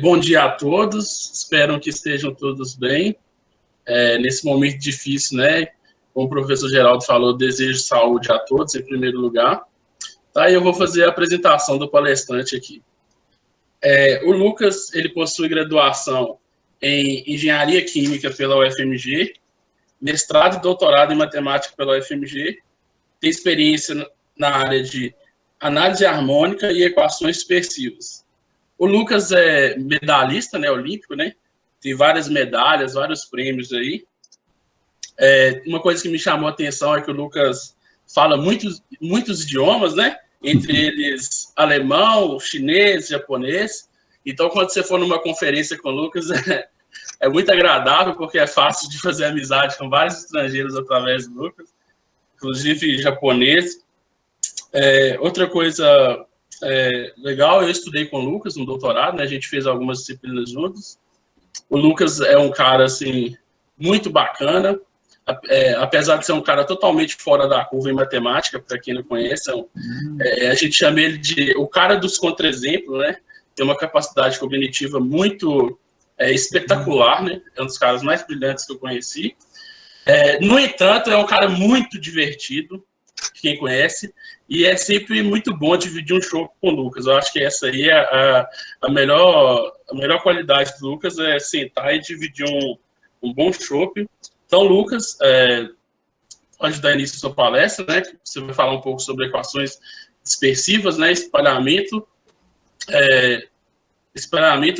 Bom dia a todos, espero que estejam todos bem. Nesse momento difícil, né? Como o professor Geraldo falou, desejo saúde a todos, em primeiro lugar. Tá, eu vou fazer a apresentação do palestrante aqui. O Lucas, ele possui graduação em Engenharia Química pela UFMG, mestrado e doutorado em Matemática pela UFMG, tem experiência na área de análise harmônica e equações dispersivas. O Lucas é medalhista, né, olímpico, né? Tem várias medalhas, vários prêmios aí. Uma coisa que me chamou a atenção é que o Lucas fala muitos idiomas, né? Entre eles alemão, chinês, japonês. Então, quando você for numa conferência com o Lucas, é muito agradável, porque é fácil de fazer amizade com vários estrangeiros através do Lucas, inclusive japonês. Outra coisa legal, eu estudei com o Lucas no doutorado, né? A gente fez algumas disciplinas juntos. O Lucas é um cara, assim, muito bacana, apesar de ser um cara totalmente fora da curva em matemática, para quem não conhece, a gente chama ele de o cara dos contra-exemplos, né? Tem uma capacidade cognitiva muito espetacular, né? É um dos caras mais brilhantes que eu conheci. No entanto, é um cara muito divertido, quem conhece, e é sempre muito bom dividir um show com o Lucas. Eu acho que essa aí é a melhor qualidade do Lucas, é sentar e dividir um bom chopp. Então, Lucas, pode dar início à sua palestra, né? Você vai falar um pouco sobre equações dispersivas, né? Espalhamento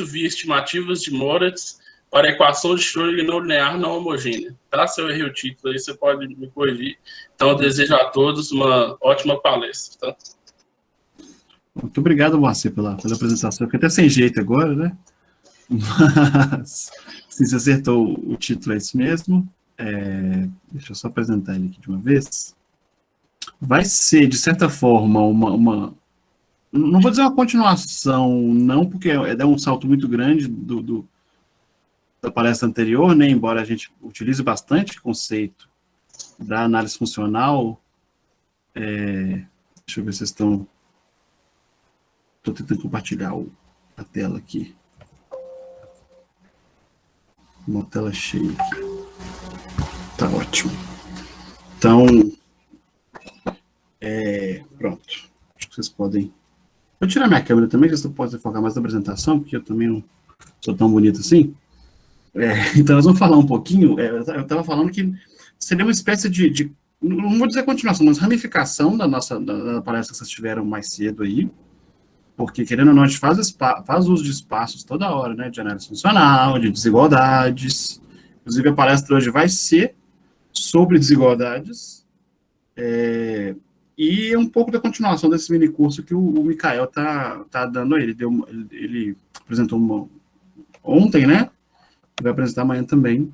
via estimativas de Moritz para a equação de Schrödinger não linear não homogênea. Tá? Se eu errei o título aí, você pode me corrigir. Então, eu desejo a todos uma ótima palestra. Tá? Muito obrigado, Moacir, pela apresentação. Fiquei até sem jeito agora, né? Mas, se você acertou o título, é isso mesmo. Deixa eu só apresentar ele aqui de uma vez. Vai ser, de certa forma, uma não vou dizer uma continuação, não, porque é um salto muito grande da palestra anterior, né? Embora a gente utilize bastante o conceito da análise funcional. Deixa eu ver se vocês estão... Estou tentando compartilhar a tela aqui. Uma tela cheia aqui. Tá ótimo. Então, pronto. Acho que vocês podem... Vou tirar minha câmera também, que vocês podem focar mais na apresentação, porque eu também não sou tão bonito assim. Então, nós vamos falar um pouquinho... eu estava falando que seria uma espécie de... Não vou dizer continuação, mas ramificação da palestra que vocês tiveram mais cedo aí. Porque, querendo ou não, a gente faz uso de espaços toda hora, né? De análise funcional, de desigualdades. Inclusive, a palestra hoje vai ser sobre desigualdades. E um pouco da continuação desse mini curso que o Mikael tá dando aí. Ele apresentou ontem, né? Vai apresentar amanhã também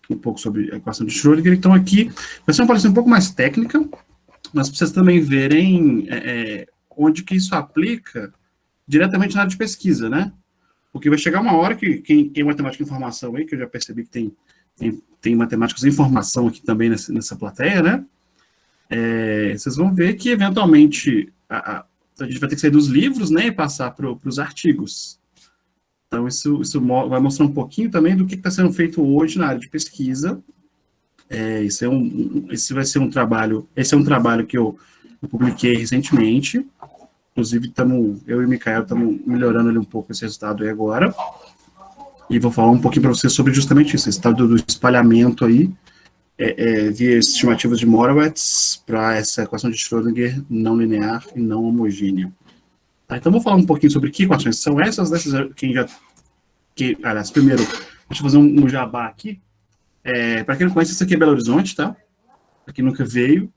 um pouco sobre a equação de Schrödinger. Então, aqui vai ser uma palestra um pouco mais técnica, mas para vocês também verem onde que isso aplica diretamente na área de pesquisa, né? Porque vai chegar uma hora que quem é matemática e informação aí, que eu já percebi que tem matemáticos e informação aqui também nessa plateia, né? Vocês vão ver que, eventualmente, a gente vai ter que sair dos livros, né, e passar para os artigos. Então, isso vai mostrar um pouquinho também do que está sendo feito hoje na área de pesquisa. Esse vai ser um trabalho que eu publiquei recentemente. Inclusive, eu e o Mikael estamos melhorando ali um pouco esse resultado aí agora. E vou falar um pouquinho para vocês sobre justamente isso, esse estado do espalhamento aí, via estimativas de Moritz para essa equação de Schrödinger não linear e não homogênea. Tá, então, vou falar um pouquinho sobre que equações são essas, né? Aliás, primeiro, deixa eu fazer um jabá aqui. Para quem não conhece, isso aqui é Belo Horizonte, tá? Para quem nunca veio.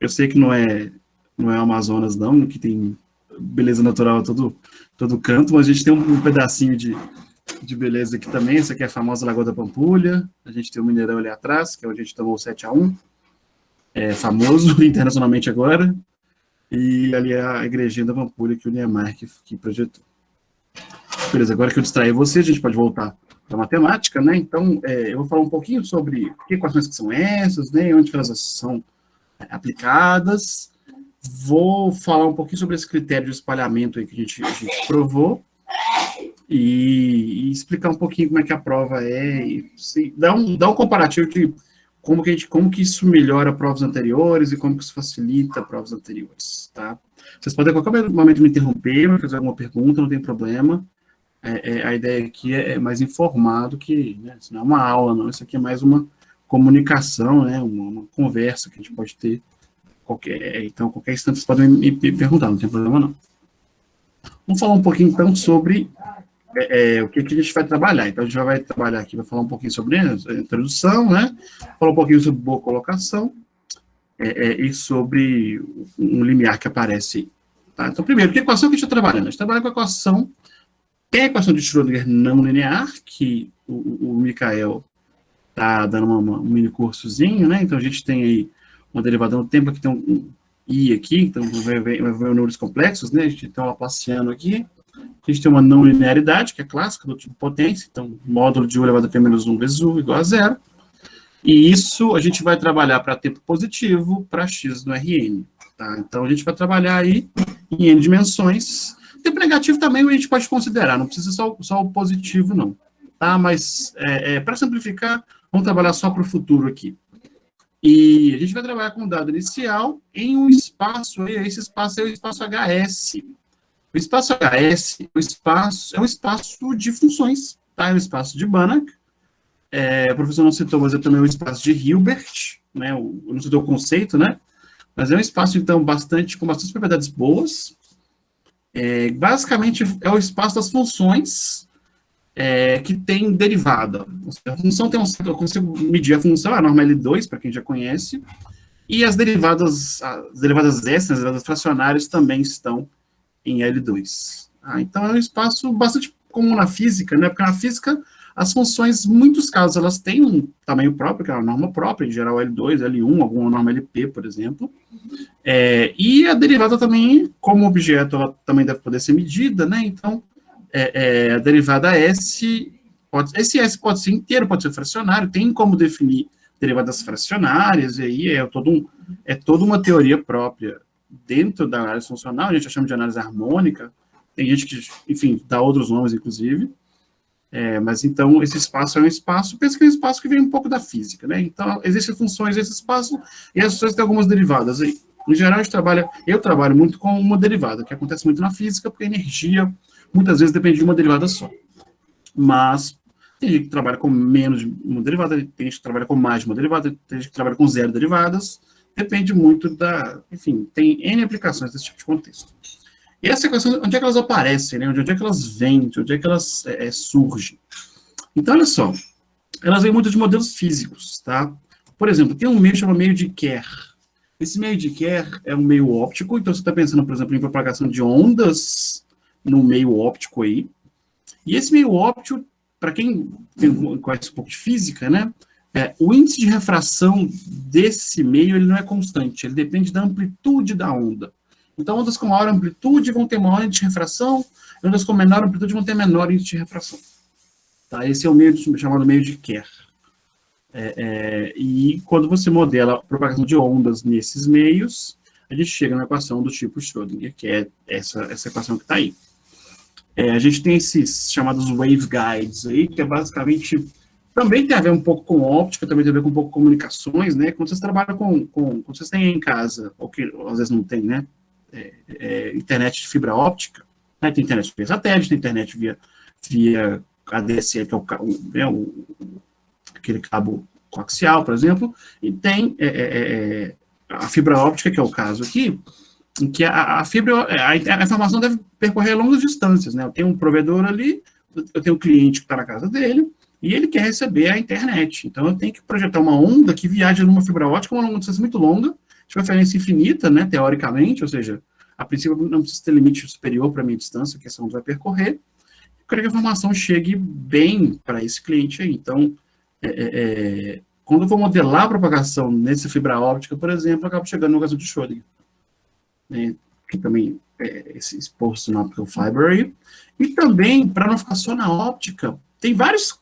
Eu sei que não é Amazonas, não, que tem beleza natural a todo canto, mas a gente tem um pedacinho de beleza aqui também. Essa aqui é a famosa Lagoa da Pampulha. A gente tem o Mineirão ali atrás, que é onde a gente tomou o 7-1. Famoso internacionalmente agora. E ali é a igrejinha da Pampulha que o Niemeyer que projetou. Beleza, agora que eu distraí você, a gente pode voltar para a matemática, né? Então, eu vou falar um pouquinho sobre que equações que são essas, né? Onde elas são aplicadas. Vou falar um pouquinho sobre esse critério de espalhamento aí que a gente provou e explicar um pouquinho como é que a prova é, e dar um comparativo de como que isso melhora provas anteriores e como que isso facilita provas anteriores, tá? Vocês podem a qualquer momento me interromper, fazer alguma pergunta, não tem problema. A ideia aqui é mais informado que, né, isso não é uma aula, não, isso aqui é mais uma comunicação, né, uma conversa que a gente pode ter. Então, qualquer instante vocês podem me perguntar, não tem problema não. Vamos falar um pouquinho, então, sobre o que a gente vai trabalhar. Então, a gente já vai trabalhar aqui, vai falar um pouquinho sobre a introdução, né? Falar um pouquinho sobre boa colocação e sobre um limiar que aparece aí. Tá? Então, primeiro, que equação que a gente está trabalhando? A gente trabalha com a equação, tem a equação de Schrödinger não linear, que o Mikael está dando um mini cursozinho, né? Então, a gente tem aí uma derivada no tempo, aqui tem um I aqui, então vai ver números complexos, né? A gente tem um Laplaciano aqui, a gente tem uma não linearidade, que é clássica, do tipo potência, então módulo de U elevado a P menos 1 vezes U igual a zero, e isso a gente vai trabalhar para tempo positivo, para X no Rn, tá? Então a gente vai trabalhar aí em N dimensões. Tempo negativo também a gente pode considerar, não precisa só o positivo não, tá? Mas para simplificar, vamos trabalhar só para o futuro aqui. E a gente vai trabalhar com um dado inicial em um espaço, esse espaço é o espaço HS. O espaço HS é um espaço de funções, tá? É um espaço de Banach. O professor não citou, mas é também um espaço de Hilbert, né? Não citou o conceito, né? Mas é um espaço, então, com bastante propriedades boas. Basicamente, é o espaço das funções que tem derivada. A função tem eu consigo medir a função, a norma L2, para quem já conhece, e as derivadas extras, as derivadas fracionárias também estão em L2. Então, é um espaço bastante comum na física, né? Porque na física, as funções, em muitos casos, elas têm um tamanho próprio, que é uma norma própria, em geral L2, L1, alguma norma LP, por exemplo. E a derivada também, como objeto, ela também deve poder ser medida, né? Então, a derivada S, esse S pode ser inteiro, pode ser fracionário, tem como definir derivadas fracionárias, e aí é toda uma teoria própria dentro da análise funcional, a gente chama de análise harmônica, tem gente que, enfim, dá outros nomes, inclusive, mas então esse espaço é um espaço, pensa que é um espaço que vem um pouco da física, né? Então, existem funções nesse espaço, e as funções têm algumas derivadas aí. Em geral, eu trabalho muito com uma derivada, que acontece muito na física, porque a energia muitas vezes depende de uma derivada só. Mas tem gente que trabalha com menos de uma derivada, tem gente que trabalha com mais de uma derivada, tem gente que trabalha com 0 derivadas, depende muito enfim, tem N aplicações desse tipo de contexto. E essa equação, onde é que elas aparecem, né? Onde é que elas vêm, onde é que elas surgem? Então, olha só, elas vêm muito de modelos físicos, tá? Por exemplo, tem um meio chamado meio de Kerr. Esse meio de Kerr é um meio óptico, então você está pensando, por exemplo, em propagação de ondas no meio óptico aí. E esse meio óptico, para quem conhece um pouco de física, né? O índice de refração desse meio ele não é constante, ele depende da amplitude da onda. Então, ondas com maior amplitude vão ter maior índice de refração, e ondas com menor amplitude vão ter menor índice de refração. Tá? Esse é o meio chamado meio de Kerr. E quando você modela a propagação de ondas nesses meios, a gente chega na equação do tipo Schrödinger, que é essa equação que está aí. A gente tem esses chamados waveguides aí, que é basicamente... Também tem a ver um pouco com óptica, também tem a ver com um pouco com comunicações, né? Quando vocês trabalham quando vocês têm em casa, ou que às vezes não tem, né? Internet de fibra óptica, né? Tem internet via satélite, tem internet via ADSL, que é aquele cabo coaxial, por exemplo, e tem a fibra óptica, que é o caso aqui, em que a informação deve percorrer longas distâncias, né? Eu tenho um provedor ali, eu tenho um cliente que está na casa dele, e ele quer receber a internet. Então, eu tenho que projetar uma onda que viaja numa fibra ótica, uma distância muito longa, de preferência infinita, né, teoricamente, ou seja, a princípio não precisa ter limite superior para a minha distância, que essa onda vai percorrer. Eu quero que a informação chegue bem para esse cliente aí. Então, quando eu vou modelar a propagação nessa fibra óptica, por exemplo, eu acabo chegando no caso de Schrödinger, né, que também é esse exposto na optical fiber aí. E também, para não ficar só na óptica, tem vários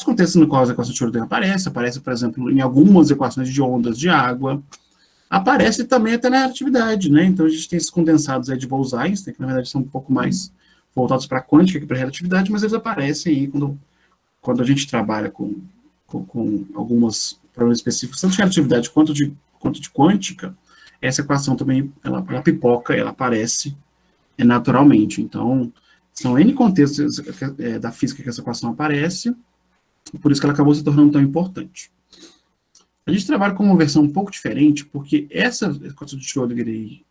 contextos no qual a equação de Schrödinger aparece, por exemplo, em algumas equações de ondas de água, aparece também até na relatividade, né? Então, a gente tem esses condensados aí de Bose-Einstein, que na verdade são um pouco mais voltados para a quântica que para a relatividade, mas eles aparecem aí quando a gente trabalha com alguns problemas específicos, tanto de relatividade quanto de quântica, essa equação também, ela pipoca, ela aparece naturalmente. Então, são N contextos da física que essa equação aparece, por isso que ela acabou se tornando tão importante. A gente trabalha com uma versão um pouco diferente, porque essa equação de Schrödinger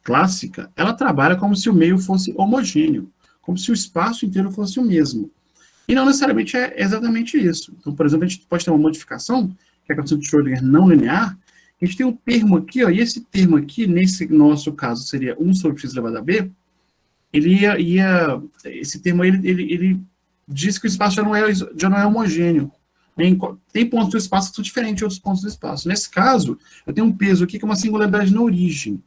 clássica, ela trabalha como se o meio fosse homogêneo, como se o espaço inteiro fosse o mesmo. E não necessariamente é exatamente isso. Então, por exemplo, a gente pode ter uma modificação, que é a equação de Schrödinger não linear. A gente tem um termo aqui, ó, e esse termo aqui, nesse nosso caso, seria 1 sobre x elevado a b. Esse termo ele diz que o espaço já não é homogêneo. Tem pontos do espaço que são diferentes de outros pontos do espaço. Nesse caso, eu tenho um peso aqui que é uma singularidade na origem,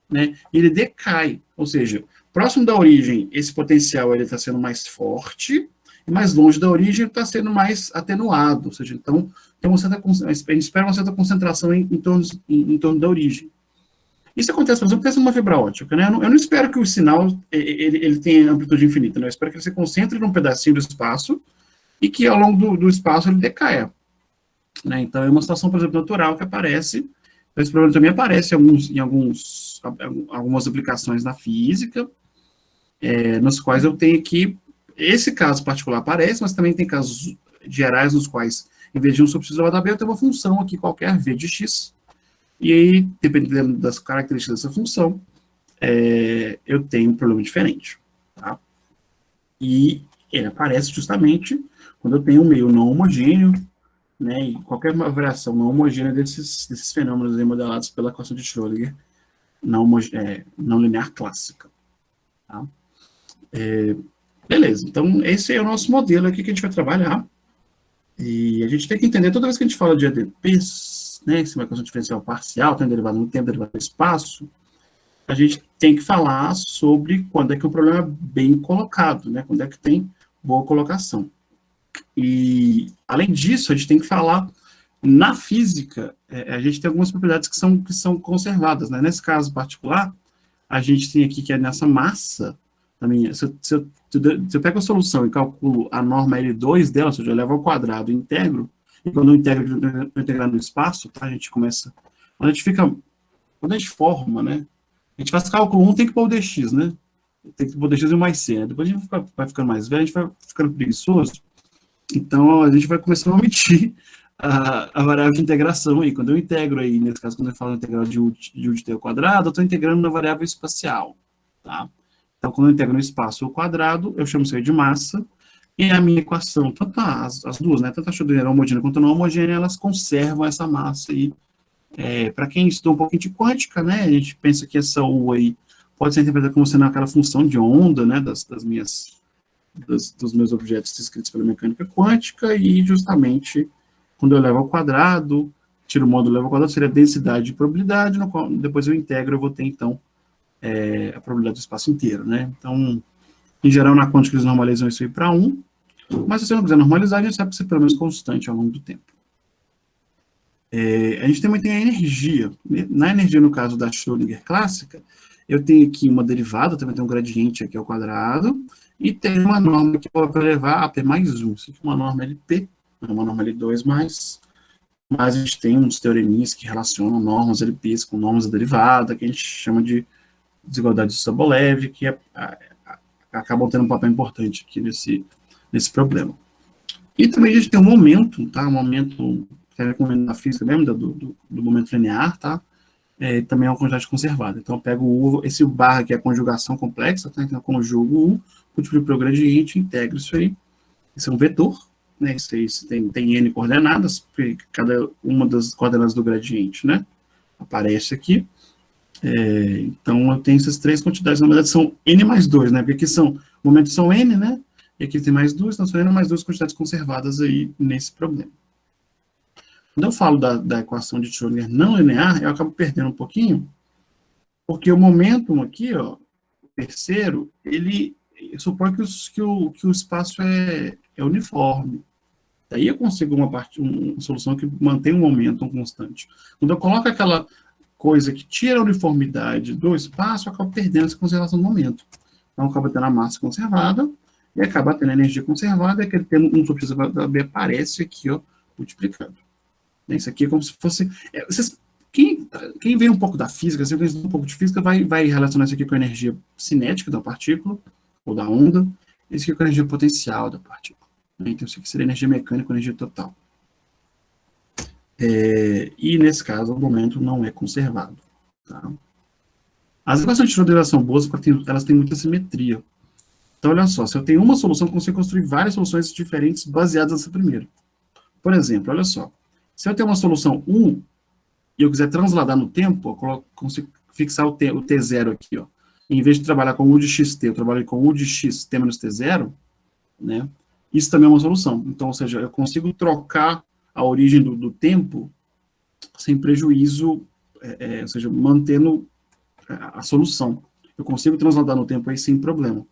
né? Ele decai, ou seja, próximo da origem, esse potencial está sendo mais forte, e mais longe da origem ele está sendo mais atenuado, ou seja, então tem a gente espera uma certa concentração em torno da origem. Isso acontece, por exemplo, pensa numa fibra ótica, né? Eu não espero que o sinal ele tenha amplitude infinita, né? Eu espero que ele se concentre num pedacinho do espaço e que ao longo do espaço ele decaia, né? Então é uma situação, por exemplo, natural que aparece. Esse problema também aparece em algumas aplicações na física, nos quais eu tenho que esse caso particular aparece, mas também tem casos gerais nos quais, em vez de 1 sobre x elevado a b, eu tenho uma função aqui qualquer, v de x, e aí, dependendo das características dessa função, eu tenho um problema diferente. Tá? E ele aparece justamente quando eu tenho um meio não homogêneo, né, e qualquer variação não homogênea desses fenômenos modelados pela equação de Schrödinger não linear clássica. Tá? Beleza, então esse é o nosso modelo aqui que a gente vai trabalhar. E a gente tem que entender, toda vez que a gente fala de ADPs, né, que é uma equação diferencial parcial, tem derivada no tempo, derivada no espaço, a gente tem que falar sobre quando é que o problema é bem colocado, né, quando é que tem boa colocação. E, além disso, a gente tem que falar, na física, a gente tem algumas propriedades que são conservadas, né? Nesse caso particular, a gente tem aqui que é nessa massa, se eu pego a solução e calculo a norma L2 dela, ou seja, eu levo ao quadrado e integro, e quando eu integrar no espaço, tá, a gente começa, quando a gente forma, né, a gente faz cálculo 1, tem que pôr o dx, né, tem que pôr o dx e o mais c, né? Depois a gente vai ficando mais velho, a gente vai ficando preguiçoso, então a gente vai começando a omitir a variável de integração aí. Quando eu integro aí, nesse caso, quando eu falo integral de u de t ao quadrado, eu estou integrando na variável espacial, tá? Então, quando eu integro no espaço ao quadrado, eu chamo isso aí de massa, e a minha equação, tanto as duas, né, tanto a Schrödinger homogênea quanto a não homogênea, elas conservam essa massa aí. Para quem estudou um pouquinho de quântica, né, a gente pensa que essa U aí pode ser interpretada como sendo aquela função de onda, né, dos meus objetos descritos pela mecânica quântica, e justamente quando eu levo ao quadrado, tiro o módulo levo ao quadrado, seria a densidade de probabilidade, no qual depois eu integro, eu vou ter, então, a probabilidade do espaço inteiro, né? Então, em geral, na quântica eles normalizam isso aí para 1, mas se você não quiser normalizar, a gente sabe que ser pelo menos constante ao longo do tempo. A gente também tem a energia. Na energia, no caso da Schrödinger clássica, eu tenho aqui uma derivada, também tem um gradiente aqui ao quadrado, e tem uma norma que vai levar a P mais 1. Isso aqui é uma norma LP, uma norma L2+, mas a gente tem uns teoreminhas que relacionam normas LPs com normas da derivada, que a gente chama de desigualdade de Sobolev, que acabam tendo um papel importante aqui nesse problema. E também a gente tem um momento, tá? Um momento que tem a ver com o momento da física mesmo, do momento linear, tá? Também é uma quantidade conservada. Então eu pego esse barra que é a conjugação complexa, tá? Então eu conjugo U, multiplico pelo gradiente, integro isso aí. Isso é um vetor, né? Isso aí tem N coordenadas, porque cada uma das coordenadas do gradiente, né, aparece aqui. Então eu tenho essas três quantidades, na verdade são N mais 2, né? Porque aqui momentos são N, né? E aqui tem mais 2, então são N mais 2 quantidades conservadas aí nesse problema. Quando eu falo da equação de Schrödinger não linear, eu acabo perdendo um pouquinho, porque o momento aqui, ó, o terceiro, ele supõe que o espaço é uniforme. Daí eu consigo uma solução que mantém um momento constante. Quando eu coloco coisa que tira a uniformidade do espaço acaba perdendo essa conservação do momento. Então, acaba tendo a massa conservada e acaba tendo a energia conservada, e aquele termo 1 sobre x da B aparece aqui, ó, multiplicado. Isso aqui é como se fosse... quem vem um pouco da física, se vem um pouco de física, vai relacionar isso aqui com a energia cinética da partícula, ou da onda, isso aqui com a energia potencial da partícula. Então, isso aqui seria energia mecânica, energia total. E, nesse caso, o momento não é conservado. Tá? As equações de Schrödinger são boas porque elas têm muita simetria. Então, olha só, se eu tenho uma solução, eu consigo construir várias soluções diferentes baseadas nessa primeira. Por exemplo, olha só, se eu tenho uma solução 1 e eu quiser transladar no tempo, eu consigo fixar o T0 aqui, ó. Em vez de trabalhar com U de xt, eu trabalho com U de x t menos T0, né? Isso também é uma solução. Então, ou seja, eu consigo trocar a origem do tempo sem prejuízo, ou seja, mantendo a solução. Eu consigo transladar no tempo aí sem problema.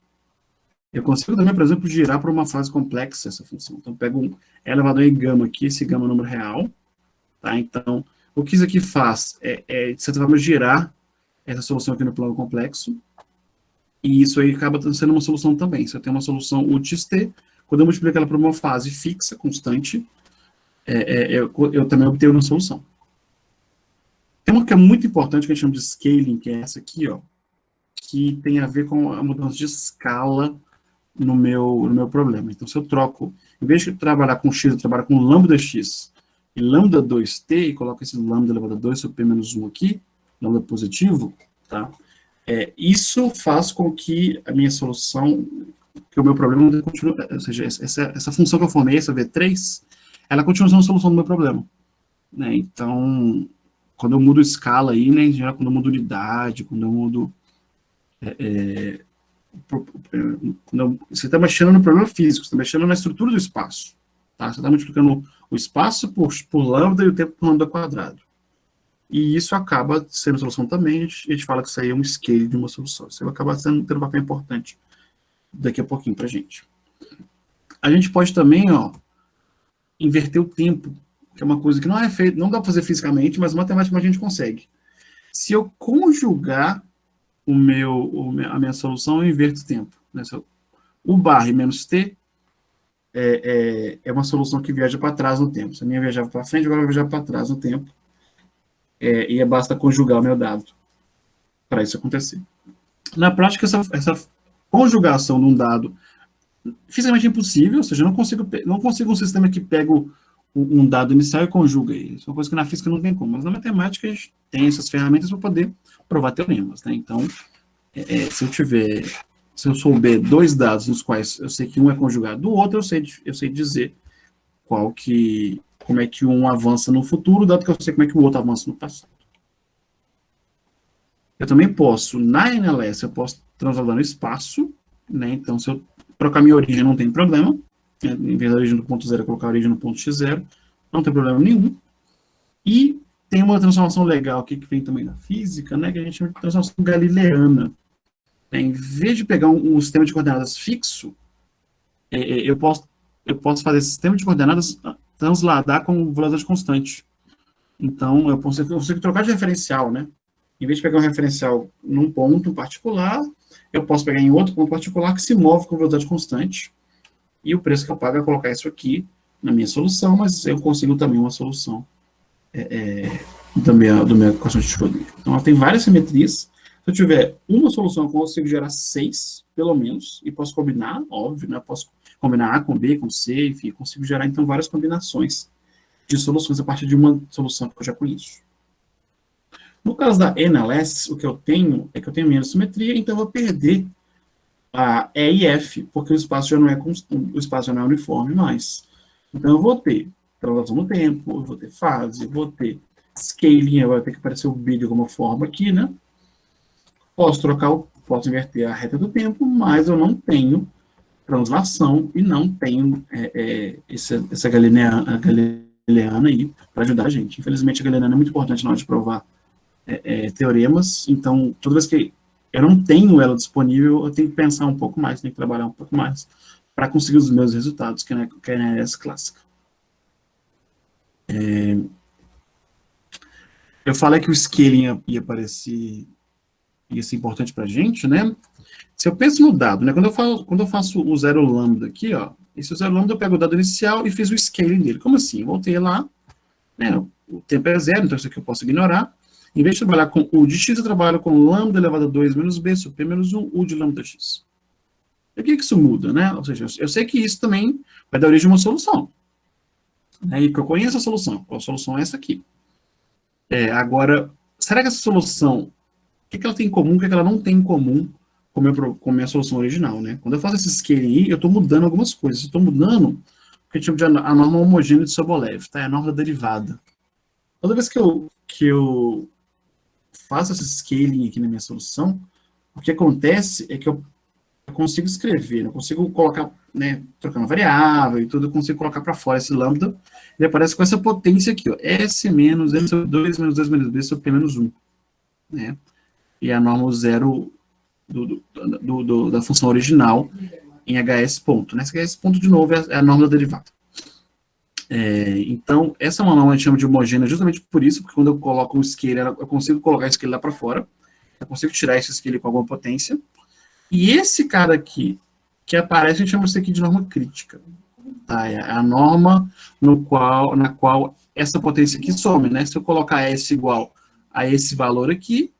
Eu consigo também, por exemplo, girar para uma fase complexa essa função. Então, eu pego um elevado em gama aqui, esse gama é um número real. Tá? Então, o que isso aqui faz de certa forma, girar essa solução aqui no plano complexo. E isso aí acaba sendo uma solução também. Se eu tenho uma solução U de xt, quando eu multiplico ela por uma fase fixa, constante, eu também obtenho uma solução. Tem uma que é muito importante, que a gente chama de scaling, que é essa aqui, ó, que tem a ver com a mudança de escala no meu problema. Então, se eu troco, em vez de trabalhar com x, eu trabalho com lambda x e lambda 2t, e coloco esse lambda elevado a 2 sobre p menos 1 aqui, lambda positivo, tá? Isso faz com que a minha solução, que o meu problema não continue, ou seja, essa função que eu formei, essa V3, ela continua sendo a solução do meu problema. Né? Então, quando eu mudo escala aí, né, em geral, quando eu mudo unidade, quando eu mudo... você está mexendo no problema físico, você está mexendo na estrutura do espaço. Tá? Você está multiplicando o espaço por lambda e o tempo por lambda quadrado. E isso acaba sendo solução também, a gente fala que isso aí é um scale de uma solução. Isso vai acabar tendo um papel importante daqui a pouquinho para a gente. A gente pode também, ó, inverter o tempo, que é uma coisa que não é feita, não dá para fazer fisicamente, mas matematicamente a gente consegue. Se eu conjugar a minha solução, eu inverto o tempo. Né? O barra e menos t é uma solução que viaja para trás no tempo. Se a minha viajava para frente, agora vai viajar para trás no tempo. E basta conjugar o meu dado para isso acontecer. Na prática, essa conjugação de um dado fisicamente impossível, ou seja, eu não consigo um sistema que pega um dado inicial e conjuga ele. Isso é uma coisa que na física não tem como. Mas na matemática a gente tem essas ferramentas para poder provar teoremas. Né? Então, se eu souber dois dados nos quais eu sei que um é conjugado do outro, eu sei dizer como é que um avança no futuro, dado que eu sei como é que o outro avança no passado. Eu também posso, na NLS, eu posso transladar no espaço, né? Então, se eu trocar minha origem, não tem problema. Né? Em vez da origem do ponto zero, eu colocar a origem no ponto x0, não tem problema nenhum. E tem uma transformação legal aqui, que vem também da física, né? Que a gente chama de transformação galileana. Em vez de pegar um sistema de coordenadas fixo, eu posso fazer esse sistema de coordenadas transladar com velocidade constante. Então, eu consigo trocar de referencial, né? Em vez de pegar um referencial num ponto particular, eu posso pegar em outro ponto particular que se move com velocidade constante. E o preço que eu pago é colocar isso aqui na minha solução, mas eu consigo também uma solução do meu equação de Schrödinger. Então, ela tem várias simetrias. Se eu tiver uma solução, eu consigo gerar 6, pelo menos, e posso combinar, óbvio, né? Posso combinar A com B, com C, enfim, consigo gerar, então, várias combinações de soluções a partir de uma solução que eu já conheço. No caso da NLS, o que eu tenho é que eu tenho menos simetria, então eu vou perder a E e F, porque o espaço já não é uniforme mais. Então eu vou ter translação no tempo, eu vou ter fase, eu vou ter scaling, vai ter que aparecer o B de alguma forma aqui, né? Posso inverter a reta do tempo, mas eu não tenho translação e não tenho essa galileana aí para ajudar a gente. Infelizmente, a galileana é muito importante na hora de provar teoremas, então, toda vez que eu não tenho ela disponível, eu tenho que pensar um pouco mais, tenho que trabalhar um pouco mais para conseguir os meus resultados, que é essa clássica. Eu falei que o scaling ia aparecer, ia ser importante para a gente, né? Se eu penso no dado, né? Quando eu faço o zero lambda aqui, ó, esse zero lambda eu pego o dado inicial e fiz o scaling dele. Como assim? Eu voltei lá, né? O tempo é zero, então isso aqui eu posso ignorar. Em vez de trabalhar com u de x, eu trabalho com lambda elevado a 2 menos b sobre p menos 1, u de lambda x. E o que isso muda, né? Ou seja, eu sei que isso também vai dar origem a uma solução. Né? E que eu conheço a solução. A solução é essa aqui. Agora, será que essa solução, o que ela tem em comum, o que ela não tem em comum com a minha solução original, né? Quando eu faço esse scaling aí, eu estou mudando algumas coisas. Eu estou mudando o que a gente chama de a norma homogênea de Sobolev, tá? É a norma da derivada. Toda vez que eu faço esse scaling aqui na minha solução, o que acontece é que eu consigo escrever, eu consigo colocar, né, trocando variável e tudo, eu consigo colocar para fora esse lambda, ele aparece com essa potência aqui, ó, S menos M sobre 2 menos 2 menos B sobre P menos 1, né? E a norma zero da função original em HS ponto, né? Esse HS ponto, de novo, é a norma da derivada. Então, essa é uma norma que a gente chama de homogênea justamente por isso, porque quando eu coloco um scalar, eu consigo colocar esse scalar lá para fora, eu consigo tirar esse scalar com alguma potência, e esse cara aqui, que aparece, a gente chama isso aqui de norma crítica. Tá? É a norma na qual essa potência aqui some, né? Se eu colocar S igual a esse valor aqui,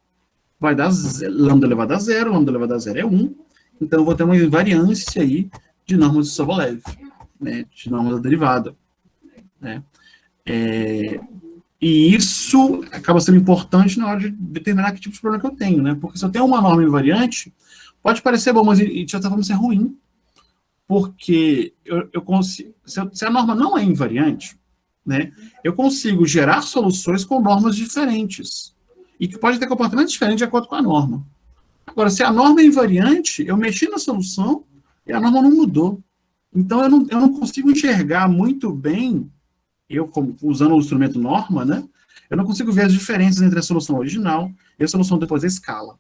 vai dar lambda elevado a zero, lambda elevado a zero é 1, então eu vou ter uma invariância aí de norma de Sobolev, né? De norma da derivada. Né? E isso acaba sendo importante na hora de determinar que tipo de problema que eu tenho, né? Porque se eu tenho uma norma invariante, pode parecer bom, mas de certa forma isso é ruim, porque eu consigo, se a norma não é invariante, né, eu consigo gerar soluções com normas diferentes, e que pode ter comportamento diferente de acordo com a norma. Agora, se a norma é invariante, eu mexi na solução e a norma não mudou. Então, eu não consigo enxergar muito bem, como usando o instrumento norma, né, eu não consigo ver as diferenças entre a solução original e a solução depois da escala.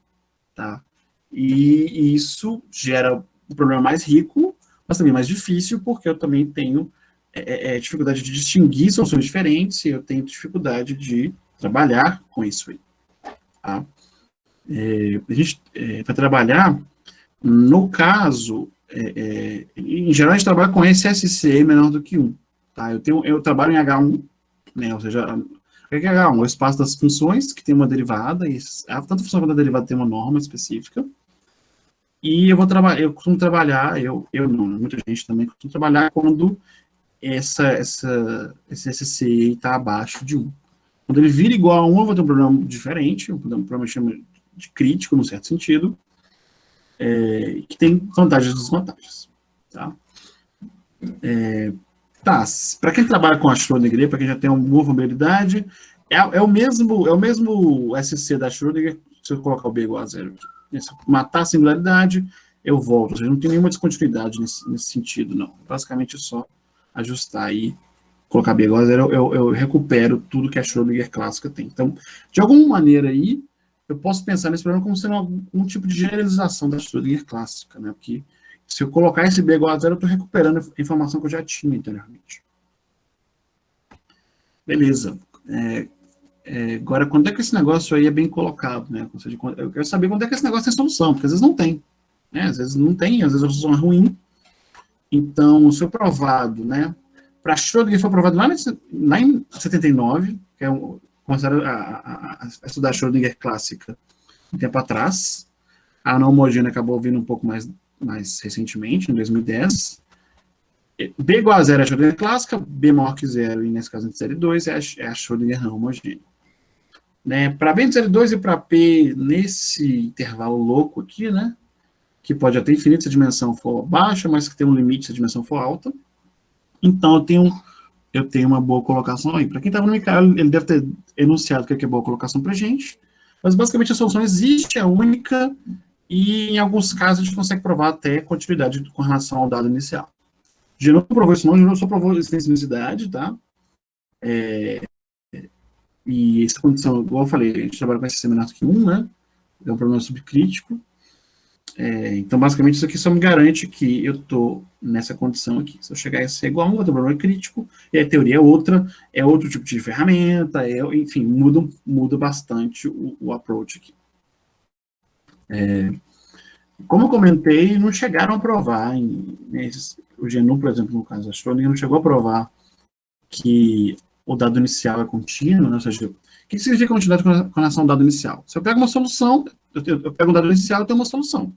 Tá? E isso gera um problema mais rico, mas também mais difícil, porque eu também tenho dificuldade de distinguir soluções diferentes e eu tenho dificuldade de trabalhar com isso aí. Tá? A gente vai trabalhar, no caso, em geral a gente trabalha com SSC menor do que 1. Tá? Eu trabalho em H1, né? Ou seja, o que é H1? O espaço das funções, que tem uma derivada, e tanto a função quanto a derivada tem uma norma específica. E eu costumo trabalhar, eu não, muita gente também costuma trabalhar quando esse SC está abaixo de 1. Quando ele vira igual a 1, eu vou ter um problema diferente, um problema que chama de crítico, no certo sentido, que tem vantagens e desvantagens. Tá? Para quem trabalha com a Schrödinger, para quem já tem uma boa familiaridade, é o mesmo SC da Schrödinger, se eu colocar o B igual a 0. Se eu matar a singularidade, eu volto. Ou seja, não tem nenhuma descontinuidade nesse sentido, não. Basicamente é só ajustar aí, colocar B igual a 0, eu recupero tudo que a Schrödinger clássica tem. Então, de alguma maneira aí, eu posso pensar nesse problema como sendo um tipo de generalização da Schrödinger clássica, né? Porque se eu colocar esse B igual a 0, eu estou recuperando a informação que eu já tinha anteriormente. Beleza. Agora, quando é que esse negócio aí é bem colocado, né? Ou seja, eu quero saber quando é que esse negócio tem solução, porque às vezes não tem. Né? Às vezes não tem, às vezes a solução é ruim. Então, se foi provado, né? Para Schrödinger foi provado lá em 79, que começaram a estudar a Schrödinger clássica um tempo atrás. A não homogênea acabou vindo um pouco mais recentemente, em 2010. B igual a 0 é a Schrödinger clássica, B maior que 0, e nesse caso entre 0 e 2, é a Schrödinger não homogênea. Né? Para B entre 0 e 2 e para P, nesse intervalo louco aqui, né? Que pode até infinito se a dimensão for baixa, mas que tem um limite se a dimensão for alta. Então, eu tenho uma boa colocação aí. Para quem estava no Michael, ele deve ter enunciado o que é boa colocação para a gente, mas basicamente a solução existe, é única, e em alguns casos a gente consegue provar até continuidade com relação ao dado inicial. Girão não provou isso não, Girão só provou extensividade, tá? E essa condição, igual eu falei, a gente trabalha com esse menor que 1, né? É um problema subcrítico. Então, basicamente, isso aqui só me garante que eu estou nessa condição aqui. Se eu chegar a ser igual a 1, o problema é crítico, e a teoria é outra, é outro tipo de ferramenta, enfim, muda bastante o approach aqui. Como eu comentei, não chegaram a provar, o GNU, por exemplo, no caso da Schrödinger, não chegou a provar que o dado inicial é contínuo, né? Ou seja, o que significa continuidade com relação ao dado inicial? Se eu pego uma solução, eu pego um dado inicial, eu tenho uma solução.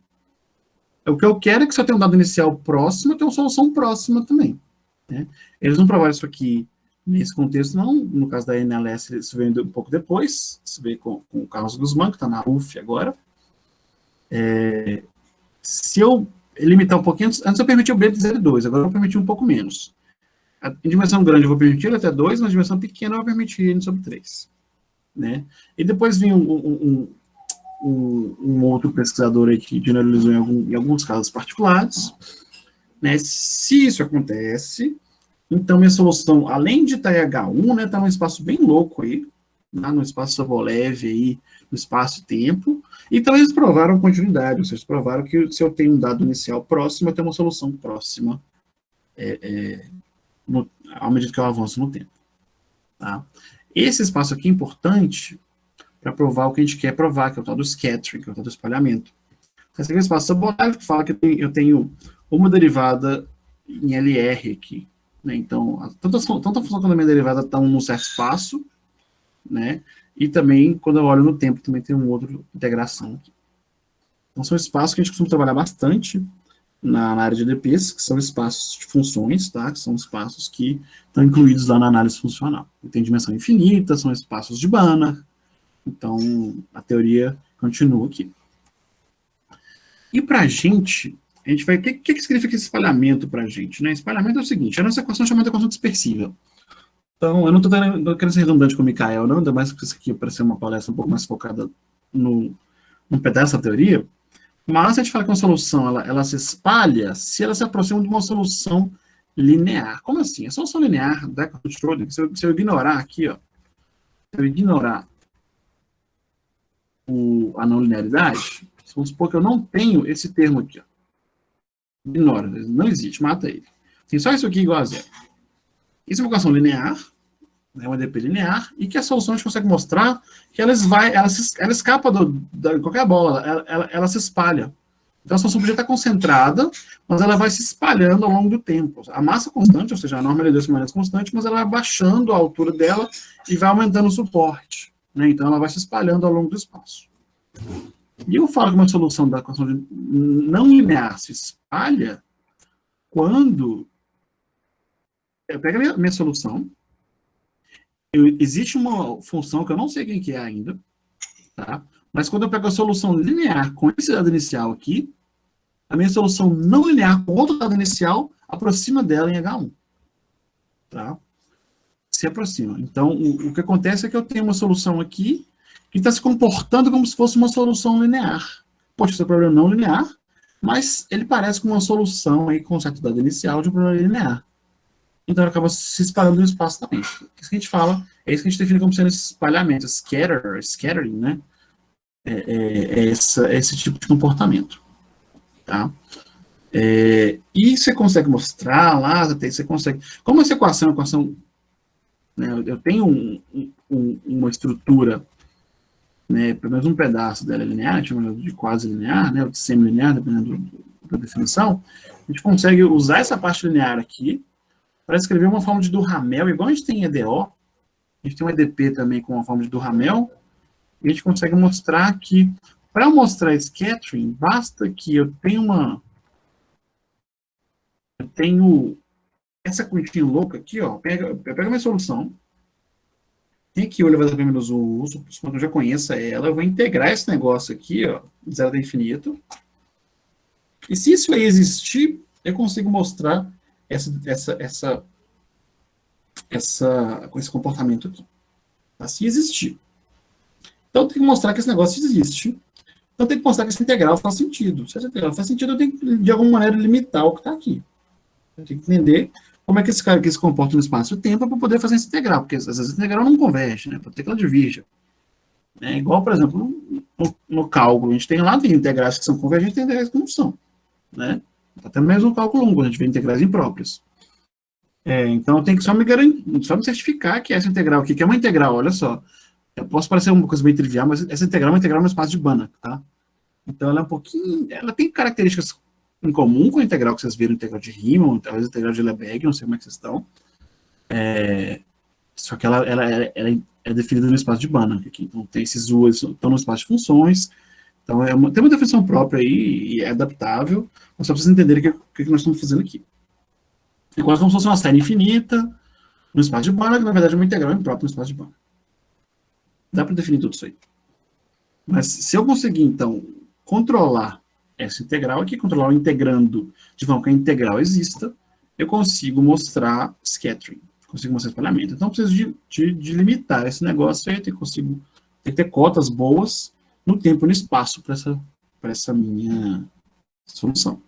O que eu quero é que se eu tenho um dado inicial próximo, eu tenho uma solução próxima também. Né? Eles não provaram isso aqui nesse contexto, não. No caso da NLS, isso veio um pouco depois. Isso veio com o Carlos Guzmán, que está na UF agora. Se eu limitar um pouquinho, antes eu permitia o B de 0 e 2, agora eu vou permitir um pouco menos. Em dimensão grande eu vou permitir ele até 2, na dimensão pequena eu vou permitir ele sobre 3. Né? E depois vinha um outro pesquisador aí que generalizou em alguns casos particulares. Né? Se isso acontece, então minha solução, além de estar em H1, né, está num espaço bem louco aí, né, no espaço Sobolev aí, no espaço-tempo, então eles provaram continuidade, ou seja, provaram que se eu tenho um dado inicial próximo, eu tenho uma solução próxima à medida que eu avanço no tempo. Tá? Esse espaço aqui é importante para provar o que a gente quer provar, que é o tal do scattering, que é o tal do espalhamento. Esse aqui é o espaço Sobolev, que fala que eu tenho uma derivada em LR aqui. Né? Então, tanto a função quanto a minha derivada estão num certo espaço, né? E também, quando eu olho no tempo, também tem uma outra integração aqui. Então, são espaços que a gente costuma trabalhar bastante na área de EDPs, que são espaços de funções, tá? Que são espaços que estão incluídos lá na análise funcional. Tem dimensão infinita, são espaços de Banach. Então, a teoria continua aqui. E para a gente vai... O que significa esse espalhamento para a gente? Né? Espalhamento é o seguinte, a nossa equação é chamada equação dispersiva. Então, eu não estou querendo ser redundante com o Mikael, não, ainda mais que isso aqui parece ser uma palestra um pouco mais focada num pedaço da teoria, mas a gente fala que uma solução ela se espalha se ela se aproxima de uma solução linear. Como assim? A solução linear da equação de Schrödinger, se eu ignorar aqui, ó, se eu ignorar a não linearidade, vamos supor que eu não tenho esse termo aqui, ó. Ignora, não existe, mata ele. Tem só isso aqui igual a zero. Isso é uma equação linear, é uma EDP linear, e que a solução a gente consegue mostrar que ela escapa de qualquer bola, ela se espalha. Então a solução podia estar concentrada, mas ela vai se espalhando ao longo do tempo. A massa constante, ou seja, a norma L2 permanece constante, mas ela vai baixando a altura dela e vai aumentando o suporte. Né? Então ela vai se espalhando ao longo do espaço. E eu falo que uma solução da equação não linear se espalha quando eu pego a minha solução, existe uma função que eu não sei quem que é ainda, tá? Mas quando eu pego a solução linear com esse dado inicial aqui, a minha solução não linear com outro dado inicial aproxima dela em H1. Tá? Se aproxima. Então, o que acontece é que eu tenho uma solução aqui que está se comportando como se fosse uma solução linear. Poxa, esse é um problema não linear, mas ele parece com uma solução aí com um certo dado inicial de um problema linear. Então, ele acaba se espalhando no espaço também. Isso que a gente fala, é isso que a gente define como sendo esse espalhamento, scattering, né? Esse tipo de comportamento. Tá? E você consegue mostrar lá, você consegue... Como essa equação é uma equação... Né, eu tenho uma estrutura, né, pelo menos um pedaço dela é linear, chamado de quase linear, né, ou de semi-linear, dependendo da definição, a gente consegue usar essa parte linear aqui para escrever uma forma de Duhamel, igual a gente tem em EDO, a gente tem um EDP também com uma forma de Duhamel, e a gente consegue mostrar que, para mostrar scattering, basta que eu tenho essa continha louca aqui, ó, eu pego a minha solução, tem aqui o elevado a menos o uso, quando eu já conheço ela, eu vou integrar esse negócio aqui, ó, de zero até infinito, e se isso aí existir, eu consigo mostrar esse comportamento aqui. Tá? Se existir. Então, tem que mostrar que esse negócio existe. Então, tem que mostrar que essa integral faz sentido. Se essa integral faz sentido, eu tenho que, de alguma maneira, limitar o que está aqui. Eu tenho que entender como é que esse cara aqui se comporta no espaço-tempo para poder fazer essa integral, porque às vezes a integral não converge, né? Pode ter que ela divirja. Igual, por exemplo, no cálculo, a gente tem lá, tem integrais que são convergentes, tem integrais que não são, né? Até mesmo no cálculo 1, quando a gente vê integrais impróprias. Então, eu tenho que só me certificar que essa integral aqui, que é uma integral, olha só, eu posso parecer uma coisa bem trivial, mas essa integral é uma integral no espaço de Banach, tá? Então, ela é um pouquinho, ela tem características em comum com a integral que vocês viram, integral de Riemann, talvez a integral de Lebesgue, não sei como é que vocês estão. Só que ela é definida no espaço de Banach aqui. Então, tem esses duas, estão no espaço de funções. Então, tem uma definição própria aí, e é adaptável, mas só precisa entender o que nós estamos fazendo aqui. E quase como se fosse uma série infinita no espaço de Banach, que na verdade é uma integral imprópria no espaço de Banach. Dá para definir tudo isso aí. Mas se eu conseguir, então, controlar essa integral aqui, controlar o integrando de forma que a integral exista, eu consigo mostrar scattering, consigo mostrar espalhamento. Então, eu preciso de limitar esse negócio aí, tem que ter cotas boas no tempo e no espaço para essa minha solução.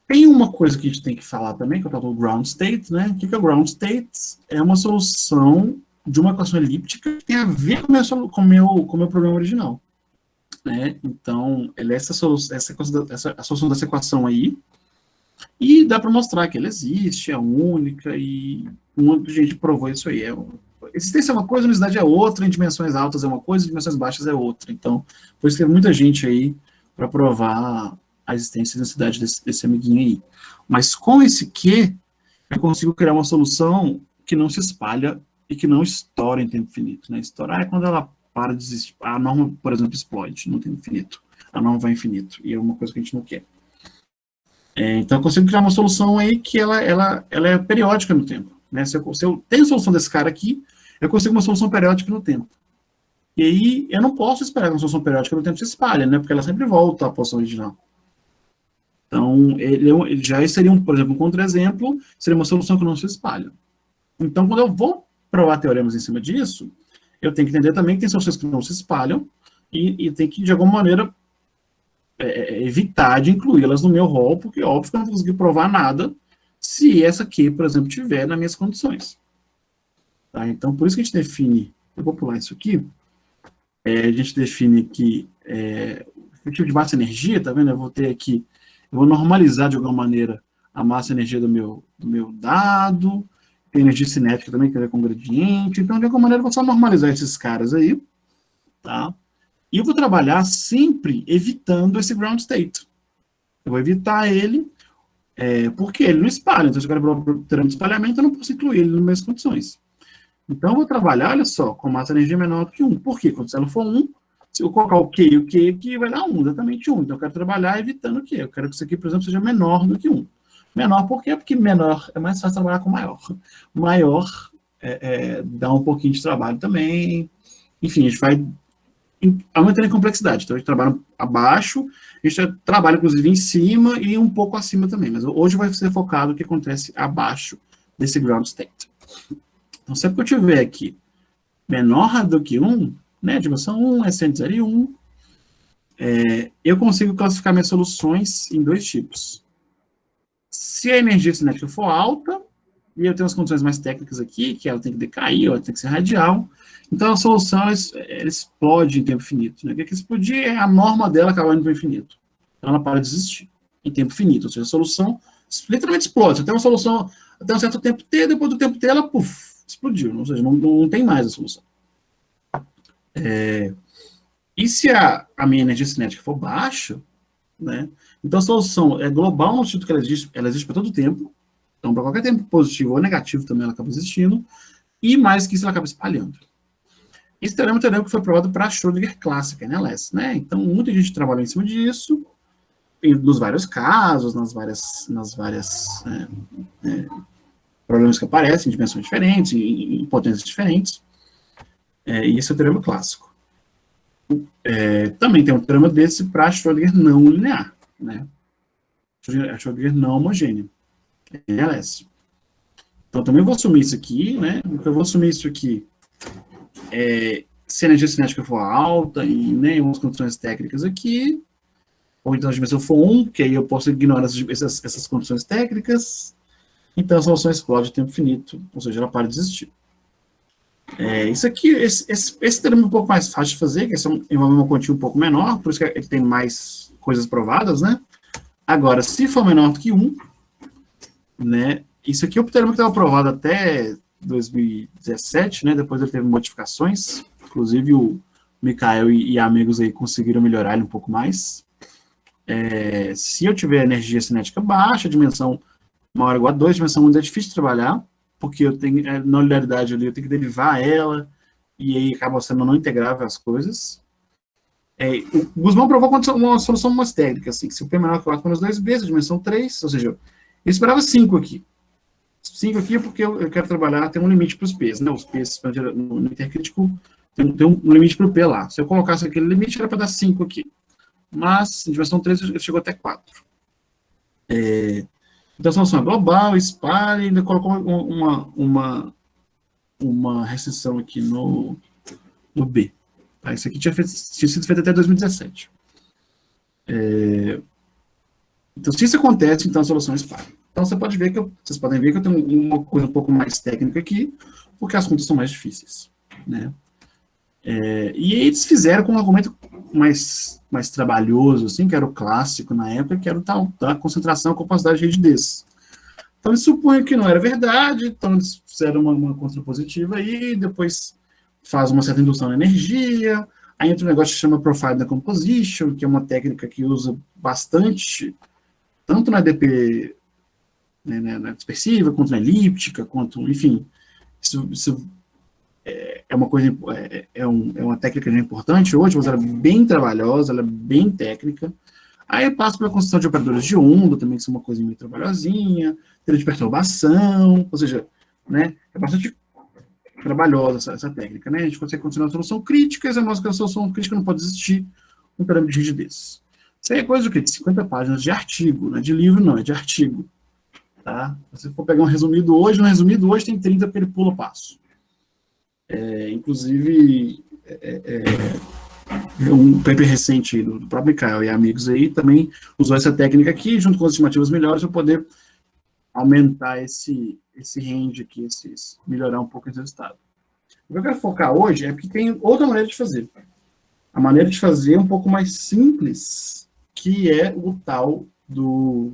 Tem uma coisa que a gente tem que falar também, que é o tal do ground state, né? O que é o ground state? É uma solução de uma equação elíptica que tem a ver com o meu problema original. Né? Então, ela é a solução dessa equação aí, e dá para mostrar que ela existe, é única, e muita gente provou isso aí. Existência é uma coisa, unicidade é outra, em dimensões altas é uma coisa, em dimensões baixas é outra. Então, por isso tem muita gente aí para provar a existência e a unicidade desse amiguinho aí. Mas com esse Q, eu consigo criar uma solução que não se espalha e que não estoura em tempo finito. Né? Estourar é quando ela para de existir. A norma, por exemplo, explode no tempo infinito. A norma vai infinito. E é uma coisa que a gente não quer. Então, eu consigo criar uma solução aí que ela é periódica no tempo. Né? Se eu tenho a solução desse cara aqui, eu consigo uma solução periódica no tempo. E aí, eu não posso esperar que uma solução periódica no tempo se espalhe, né? Porque ela sempre volta à posição original. Então, ele já seria, por exemplo, um contra-exemplo, seria uma solução que não se espalha. Então, quando eu vou provar teoremas em cima disso, eu tenho que entender também que tem soluções que não se espalham e tem que, de alguma maneira, evitar de incluí-las no meu rol, porque, óbvio, que eu não vou conseguir provar nada se essa aqui, por exemplo, tiver nas minhas condições. Tá? Então, por isso que a gente define, eu vou pular isso aqui, a gente define que o tipo de massa e energia, tá vendo? Eu vou ter aqui, eu vou normalizar de alguma maneira a massa e energia do meu dado, tem energia cinética também, que é com gradiente, então de alguma maneira eu vou só normalizar esses caras aí, tá? E eu vou trabalhar sempre evitando esse ground state. Eu vou evitar ele, porque ele não espalha, então se eu quero provar o teorema de espalhamento, eu não posso incluir ele nas minhas condições. Então eu vou trabalhar, olha só, com massa e energia menor do que 1. Por quê? Quando ela for 1, se eu colocar o Q e o Q aqui, vai dar 1, exatamente 1. Então eu quero trabalhar evitando o Q. Eu quero que isso aqui, por exemplo, seja menor do que 1. Menor por quê? Porque menor é mais fácil trabalhar com maior. Maior dá um pouquinho de trabalho também. Enfim, a gente vai aumentando a complexidade. Então a gente trabalha abaixo, a gente trabalha inclusive em cima e um pouco acima também. Mas hoje vai ser focado no que acontece abaixo desse ground state. Então sempre que eu tiver aqui menor do que 1, né, dimensão 1, S de 0 e 1, eu consigo classificar minhas soluções em dois tipos. Se a energia cinética for alta, e eu tenho as condições mais técnicas aqui, que ela tem que decair, ela tem que ser radial, então a solução ela explode em tempo finito. Né? O que explodir é a norma dela acabar indo para o infinito. Então ela para de existir em tempo finito. Ou seja, a solução literalmente explode. Você tem uma solução até um certo tempo T, depois do tempo T ela explodiu. Ou seja, não tem mais a solução. E se a minha energia cinética for baixa, né? Então a solução é global no sentido que ela existe para todo tempo. Então, para qualquer tempo positivo ou negativo também ela acaba existindo. E mais que isso, ela acaba espalhando. Esse teorema é um teorema que foi provado para a Schrödinger clássica, né? Então, muita gente trabalhou em cima disso, nos vários casos, nas várias problemas que aparecem, em dimensões diferentes, em potências diferentes. E esse é o teorema clássico. Também tem um teorema desse para a Schrödinger não linear, né? A Schrödinger não homogênea. LS. Então, também vou assumir isso aqui, né? Eu vou assumir isso aqui se a energia cinética for alta e nenhuma condições técnicas aqui, ou então a dimensão for 1, que aí eu posso ignorar essas condições técnicas, então a solução explode em tempo finito, ou seja, ela para de existir. Isso aqui, esse teorema é um pouco mais fácil de fazer, que envolve uma quantia um pouco menor, por isso que ele tem mais coisas provadas, né? Agora, se for menor do que 1, né? Isso aqui é o teorema que estava provado até 2017, né? Depois ele teve modificações, inclusive o Mikael e amigos aí conseguiram melhorar ele um pouco mais. Se eu tiver energia cinética baixa, dimensão maior ou igual a 2, dimensão 1 é difícil de trabalhar, porque eu tenho, na linearidade ali, eu tenho que derivar ela, e aí acaba sendo não integrável as coisas. O Guzmão provou uma solução mais técnica, assim, que se o P é menor que 4 menos 2b, a dimensão 3, ou seja, eu esperava 5 aqui. 5 aqui é porque eu quero trabalhar, tem um limite para os P's, né? Os P's no intercrítico tem um limite para o P lá. Se eu colocasse aquele limite, era para dar 5 aqui. Mas, em dimensão 3, chegou até 4. Então, a solução é global, espalha, e ainda colocou uma restrição aqui no B. Tá? Isso aqui tinha sido feito até 2017. Então, se isso acontece, então a solução espalha. Então, vocês podem ver que eu tenho uma coisa um pouco mais técnica aqui, porque as contas são mais difíceis, né? E eles fizeram com um argumento mais trabalhoso, assim, que era o clássico na época, que era o tal da concentração, capacidade de rigidez. Então, eles supunham que não era verdade, então eles fizeram uma contrapositiva aí, depois faz uma certa indução de energia, aí entra um negócio que chama Profile Decomposition, que é uma técnica que usa bastante, tanto na EDP, né, na dispersiva, quanto na elíptica, quanto, enfim, isso é uma coisa, é uma técnica importante hoje, mas ela é bem trabalhosa, ela é bem técnica. Aí eu passo pela construção de operadores de onda, também que são uma coisa meio trabalhosinha, teoria de perturbação, ou seja, né, é bastante trabalhosa essa técnica, né? A gente consegue construir uma solução crítica, e a nossa solução crítica não pode existir um parâmetro de rigidez. Isso aí é coisa do quê? De 50 páginas de artigo, não é de livro, não, é de artigo. Tá? Se for pegar um resumido hoje tem 30 porque ele pula passo. Inclusive, um paper recente do próprio Mikael e amigos aí também usou essa técnica aqui, junto com as estimativas melhores, para poder aumentar esse range aqui, melhorar um pouco esse resultado. O que eu quero focar hoje é porque tem outra maneira de fazer. A maneira de fazer é um pouco mais simples, que é o tal do...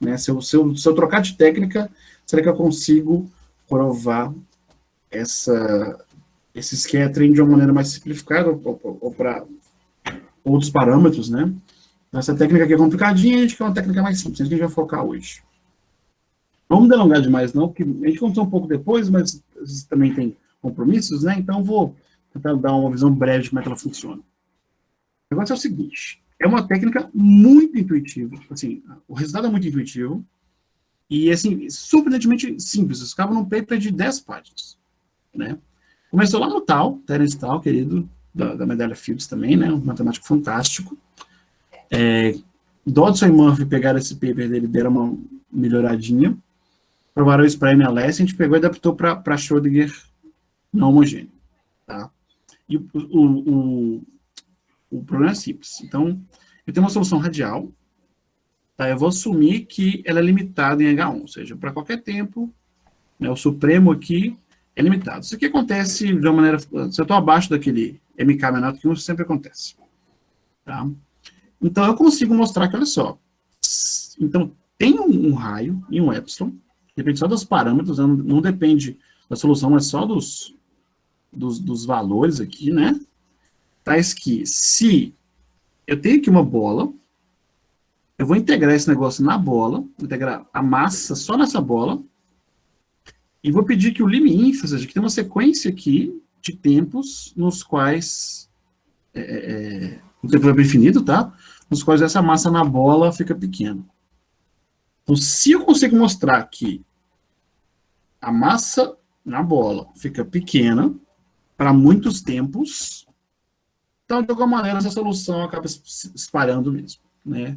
Né, se eu trocar de técnica, será que eu consigo provar esse scattering de uma maneira mais simplificada ou para outros parâmetros, né? Essa técnica aqui é complicadinha, a gente quer uma técnica mais simples, a gente vai focar hoje. Não vamos delongar demais, não, porque a gente contou um pouco depois, mas também tem compromissos, né? Então, vou tentar dar uma visão breve de como é que ela funciona. O negócio é o seguinte, é uma técnica muito intuitiva, assim, o resultado é muito intuitivo, e, assim, surpreendentemente simples, isso acaba num paper de 10 páginas, né? Começou lá no Terence Tal, querido, da medalha Fields também, né? Um matemático fantástico. Dodson e Murphy pegaram esse paper dele, deram uma melhoradinha, provaram isso para MLS, a gente pegou e adaptou para Schrödinger não homogêneo. Tá? E o problema é simples. Então, eu tenho uma solução radial, tá? Eu vou assumir que ela é limitada em H1, ou seja, para qualquer tempo, né, o supremo aqui é limitado. Isso aqui acontece de uma maneira... Se eu estou abaixo daquele MK menor do que 1, isso sempre acontece. Tá? Então, eu consigo mostrar que, olha só, então, tem um raio e um epsilon, depende só dos parâmetros, não depende da solução, mas só dos valores aqui, né? Tais que, se eu tenho aqui uma bola, eu vou integrar esse negócio na bola, vou integrar a massa só nessa bola, e vou pedir que o lim-inf, ou seja, que tem uma sequência aqui de tempos nos quais, o tempo é infinito, tá? Nos quais essa massa na bola fica pequena. Então, se eu consigo mostrar que a massa na bola fica pequena para muitos tempos, então, de alguma maneira, essa solução acaba se espalhando mesmo, né?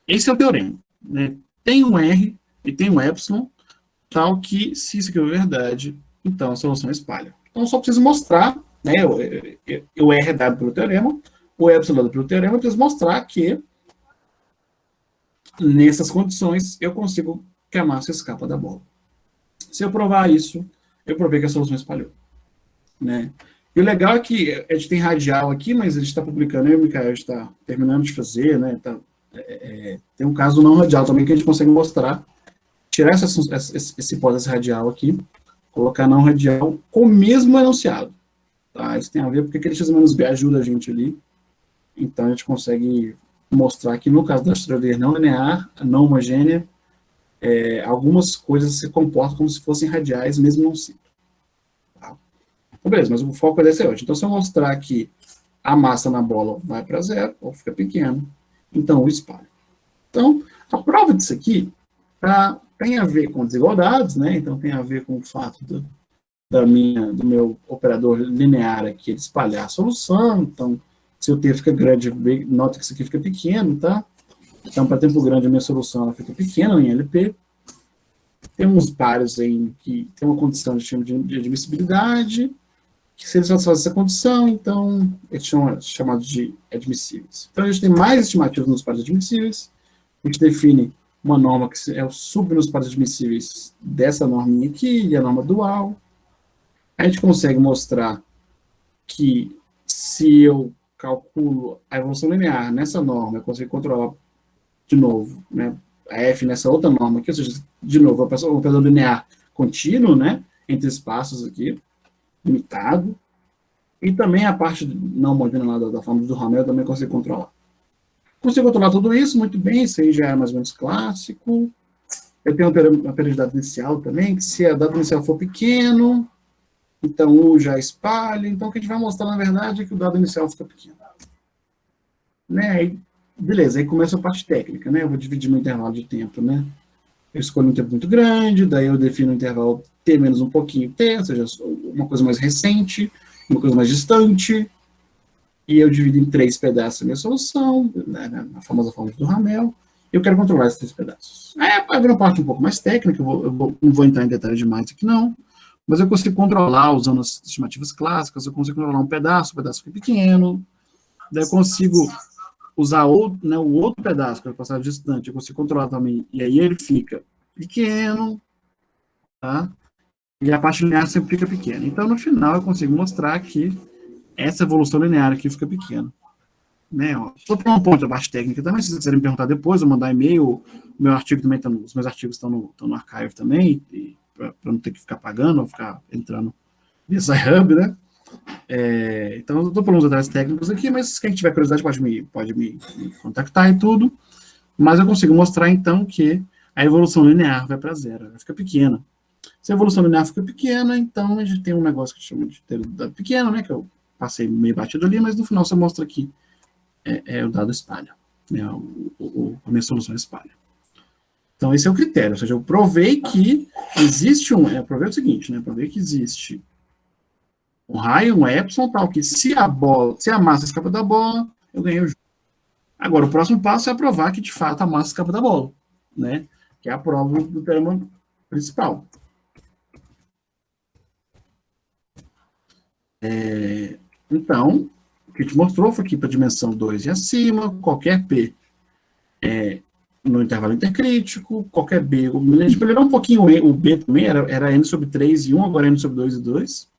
Esse é o teorema, né? Tem um R e tem um epsilon, tal que, se isso aqui é verdade, então a solução espalha. Então, eu só preciso mostrar, né? O R é dado pelo teorema, o epsilon é dado pelo teorema, eu preciso mostrar que, nessas condições, eu consigo que a massa escapa da bola. Se eu provar isso, eu provei que a solução espalhou. né? E o legal é que a gente tem radial aqui, mas a gente está publicando, e o Micael está terminando de fazer, né? Tem um caso não radial também que a gente consegue mostrar, tirar essa hipótese radial aqui, colocar não radial com o mesmo enunciado. Tá? Isso tem a ver porque aquele x-b ajuda a gente ali. Então a gente consegue mostrar que no caso da Schrödinger não linear, não homogênea, algumas coisas se comportam como se fossem radiais, mesmo não sendo. Tá? Então, beleza, mas o foco é desse hoje. Então, se eu mostrar que a massa na bola vai para zero, ou fica pequeno, então o espalho. Então, a prova disso aqui tem a ver com desigualdades, né? Então tem a ver com o fato do meu operador linear aqui ele espalhar a solução. Então, se o T fica grande, nota que isso aqui fica pequeno, tá? Então, para tempo grande, a minha solução ela fica pequena em LP. Tem uns pares aí que tem uma condição de admissibilidade, que se eles satisfazem essa condição, então eles são chamados de admissíveis. Então, a gente tem mais estimativas nos pares admissíveis. A gente define uma norma que é o sub nos pares admissíveis dessa norminha aqui, e a norma dual. A gente consegue mostrar que se eu calculo a evolução linear nessa norma, eu consigo controlar de novo, né, a F nessa outra norma aqui, ou seja, de novo, o operador linear contínuo, né, entre espaços aqui, limitado, e também a parte não homogênea lá da forma do Ramel eu também consigo controlar. Consigo controlar tudo isso muito bem, isso aí já é mais ou menos clássico. Eu tenho uma periodicidade inicial também, que se a dado inicial for pequeno, então U já espalha. Então o que a gente vai mostrar, na verdade, é que o dado inicial fica pequeno. Né? Aí, beleza, aí começa a parte técnica, né? Eu vou dividir meu intervalo de tempo, né? Eu escolho um tempo muito grande, daí eu defino o intervalo T menos um pouquinho T, ou seja, uma coisa mais recente, uma coisa mais distante, e eu divido em 3 pedaços a minha solução, né, na famosa forma do Ramel, e eu quero controlar esses 3 pedaços. Aí vai vir uma parte um pouco mais técnica, não vou entrar em detalhes demais aqui não, mas eu consigo controlar, usando as estimativas clássicas, eu consigo controlar um pedaço fica pequeno, daí eu consigo usar o outro pedaço, que é o passado distante, eu consigo controlar também, e aí ele fica pequeno, tá? E a parte linear sempre fica pequena. Então, no final, eu consigo mostrar que essa evolução linear aqui fica pequena. Né? Só para um ponto da parte técnica também, se vocês quiserem me perguntar depois, eu mandar e-mail, o meu artigo também os meus artigos estão no archive também, para não ter que ficar pagando, ou ficar entrando nessa hub, né? Então, eu estou falando uns detalhes técnicos aqui, mas quem tiver curiosidade pode me contactar e tudo, mas eu consigo mostrar, então, que a evolução linear vai para zero, ela fica pequena. Se a evolução linear fica pequena, então a gente tem um negócio que chama de dado pequeno, né, que eu passei meio batido ali, mas no final você mostra que o dado espalha, né, a minha solução espalha. Então, esse é o critério, ou seja, eu provei que existe eu provei o seguinte, né, provei que existe um raio, um epsilon, tal, que se a massa escapa da bola, eu ganhei o jogo. Agora, o próximo passo é provar que, de fato, a massa escapa da bola, né, que é a prova do teorema principal. Então, o que a gente mostrou foi que para a dimensão 2 e acima, qualquer P no intervalo intercrítico, qualquer B, a gente melhorou um pouquinho o B também, era N sobre 3 e 1, agora N sobre 2 e 2.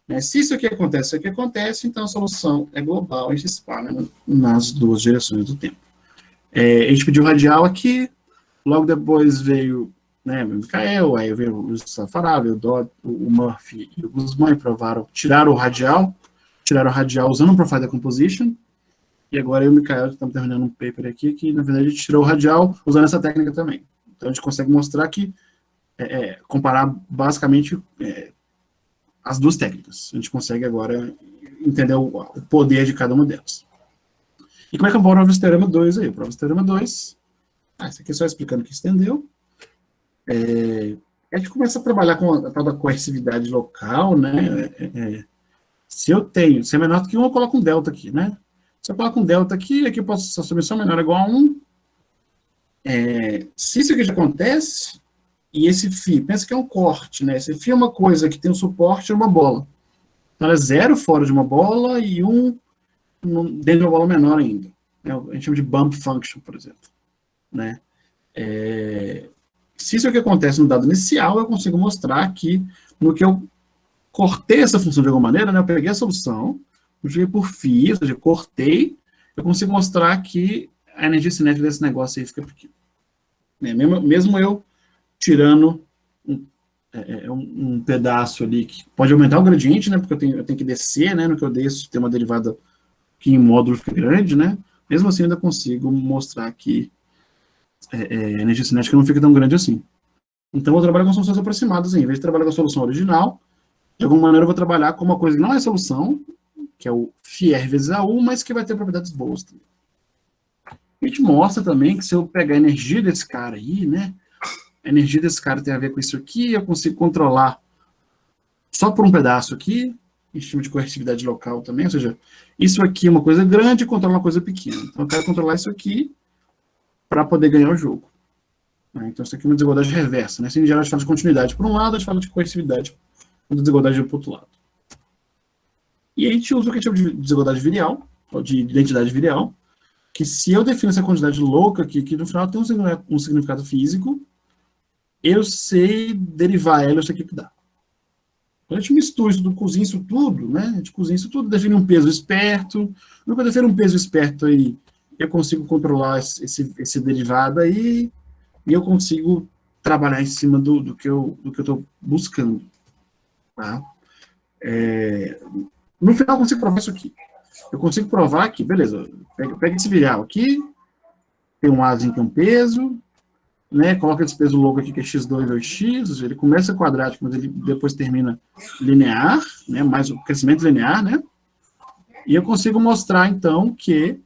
Né? Se isso aqui acontece, então a solução é global e se espalha nas duas direções do tempo. A gente pediu radial aqui, logo depois veio, né, o Micael, aí veio o Safarab, o Murphy e o Guzmán provaram, tiraram o radial usando o Profile Decomposition, e agora eu e o Micael estamos terminando um paper aqui que, na verdade, a gente tirou o radial usando essa técnica também. Então, a gente consegue mostrar que, comparar basicamente as duas técnicas. A gente consegue agora entender o poder de cada uma delas. E como é que eu provo esse teorema 2 aí? Eu provo esse teorema 2. Isso aqui é só explicando que estendeu. A gente começa a trabalhar com a tal da coercividade local, né? Se é menor do que 1, eu coloco um delta aqui, né? Se eu coloco um delta aqui eu posso assumir só menor ou igual a 1. Se isso aqui já acontece, e esse φ, pensa que é um corte, né? Esse φ é uma coisa que tem um suporte numa bola. Então, ela é 0 fora de uma bola e 1 dentro de uma bola menor ainda. A gente chama de bump function, por exemplo. Né? Se isso aqui acontece no dado inicial, eu consigo mostrar que no que eu cortei essa função de alguma maneira, né? Eu peguei a solução, multipliquei por φ, ou seja, cortei, eu consigo mostrar que a energia cinética desse negócio aí fica pequena. Mesmo eu tirando um pedaço ali, que pode aumentar o gradiente, né? Porque eu tenho que descer, né? No que eu desço, tem uma derivada que em módulo fica grande, né? Mesmo assim, eu ainda consigo mostrar que a energia cinética não fica tão grande assim. Então, eu vou trabalhar com soluções aproximadas, em vez de trabalhar com a solução original, de alguma maneira eu vou trabalhar com uma coisa que não é solução, que é o φr vezes AU, mas que vai ter propriedades boas também. A gente mostra também que se eu pegar a energia desse cara aí, né, a energia desse cara tem a ver com isso aqui, eu consigo controlar só por um pedaço aqui, a gente chama de coercividade local também, ou seja, isso aqui é uma coisa grande e controla uma coisa pequena. Então, eu quero controlar isso aqui para poder ganhar o jogo. Então, isso aqui é uma desigualdade reversa. Né? Se em geral a gente fala de continuidade por um lado, a gente fala de coercividade e desigualdade do outro lado. E a gente usa o que a gente chama de desigualdade virial, ou de identidade virial, que se eu defino essa quantidade louca aqui, que no final tem um significado físico, eu sei derivar ela, eu sei o que dá. Quando a gente mistura isso tudo, cozinha isso tudo, né? A gente cozinha isso tudo, define um peso esperto. Quando eu defino um peso esperto aí, eu consigo controlar esse derivado aí, e eu consigo trabalhar em cima do que eu estou buscando. Tá? No final, eu consigo provar isso aqui. Eu consigo provar que, beleza, pega esse virial aqui, tem um Azinho que é um peso, né, coloca esse peso louco aqui que é x2 ou x, ele começa quadrático, mas ele depois termina linear, né, mais o crescimento linear, né, e eu consigo mostrar, então, que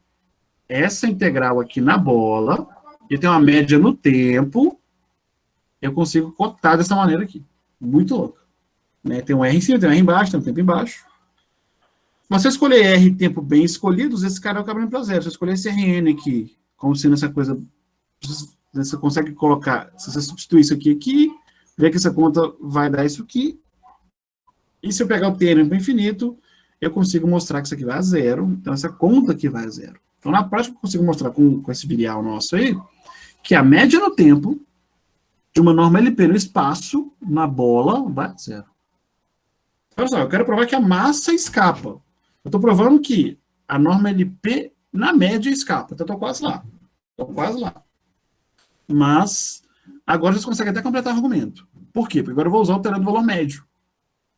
essa integral aqui na bola, e tem uma média no tempo, eu consigo cotar dessa maneira aqui. Muito louco. Né? Tem um R em cima, tem um R embaixo, tem um tempo embaixo. Mas se eu escolher R tempo bem escolhidos, esse cara acaba indo para zero. Se eu escolher esse Rn aqui, como sendo essa coisa, você consegue colocar, se você substituir isso aqui, ver que essa conta vai dar isso aqui, e se eu pegar o Tn para infinito, eu consigo mostrar que isso aqui vai a zero, então essa conta aqui vai a zero. Então, na prática, eu consigo mostrar com esse virial nosso aí, que a média no tempo de uma norma LP no espaço, na bola, vai a zero. Olha só, eu quero provar que a massa escapa. Eu estou provando que a norma LP, na média, escapa. Então, eu estou quase lá. Estou quase lá. Mas, agora vocês conseguem até completar o argumento. Por quê? Porque agora eu vou usar o teorema do valor médio.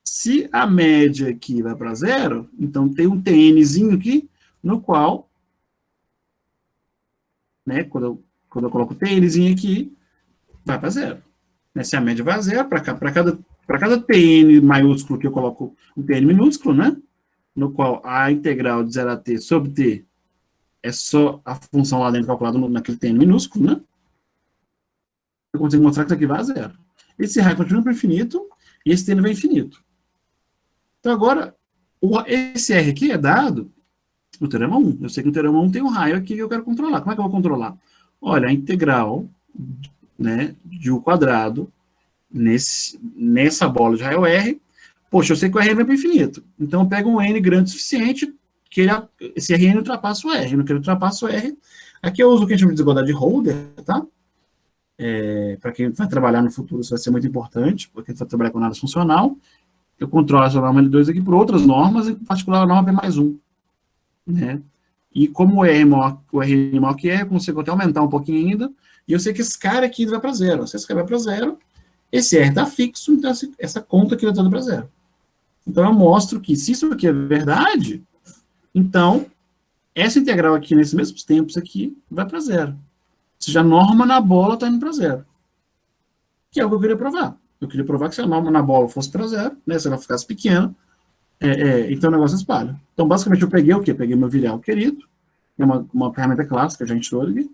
Se a média aqui vai para zero, então tem um TNzinho aqui, no qual, né, quando eu coloco o TNzinho aqui, vai para zero. Né, se a média vai a zero, para cada TN maiúsculo que eu coloco um TN minúsculo, né, no qual a integral de 0 a t sobre t é só a função lá dentro calculada naquele TN minúsculo, né, eu consigo mostrar que isso aqui vai a zero. Esse raio continua para o infinito e esse TN vai infinito. Então, agora, esse R aqui é dado no teorema 1. Eu sei que no teorema 1 tem um raio aqui que eu quero controlar. Como é que eu vou controlar? Olha, a integral, né, de U quadrado nessa bola de raio R. Poxa, eu sei que o R vai para o infinito. Então, eu pego um N grande o suficiente que esse Rn ultrapassa o R. No que ele ultrapassa o R, aqui eu uso o que a gente chama de desigualdade de Holder, tá? Para quem vai trabalhar no futuro, isso vai ser muito importante, porque a gente vai trabalhar com análise funcional. Eu controlo essa norma L2 aqui por outras normas, em particular a norma P mais 1. Né? E como o R é maior que R, eu consigo até aumentar um pouquinho ainda, e eu sei que esse cara aqui vai para zero. Se esse cara vai para zero, esse R está fixo, então essa conta aqui está toda para zero. Então eu mostro que se isso aqui é verdade, então essa integral aqui, nesses mesmos tempos aqui, vai para zero. Ou seja, a norma na bola está indo para zero. Que é o que eu queria provar. Eu queria provar que se a norma na bola fosse para zero, né, se ela ficasse pequena, então o negócio espalha. Então, basicamente, eu peguei o quê? Peguei meu virial querido, que é uma ferramenta clássica, já entrou aqui.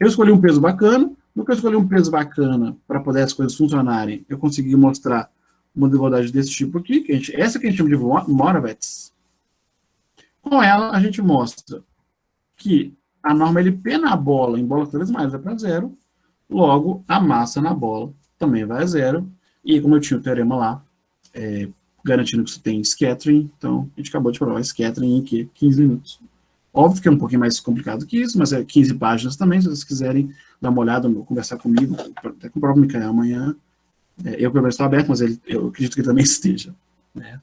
Eu escolhi um peso bacana. No que eu escolhi um peso bacana para poder as coisas funcionarem, eu consegui mostrar uma desigualdade desse tipo aqui, essa que a gente chama de Moravec. Com ela, a gente mostra que a norma LP na bola, em bolas cada vez mais, vai para zero, logo, a massa na bola também vai a zero, e como eu tinha o teorema lá, garantindo que você tem scattering, então a gente acabou de provar scattering em 15 minutos. Óbvio que é um pouquinho mais complicado que isso, mas é 15 páginas também, se vocês quiserem dar uma olhada, conversar comigo, até com o próprio Micael amanhã. Eu, pelo menos, estou aberto, mas eu acredito que ele também esteja. né?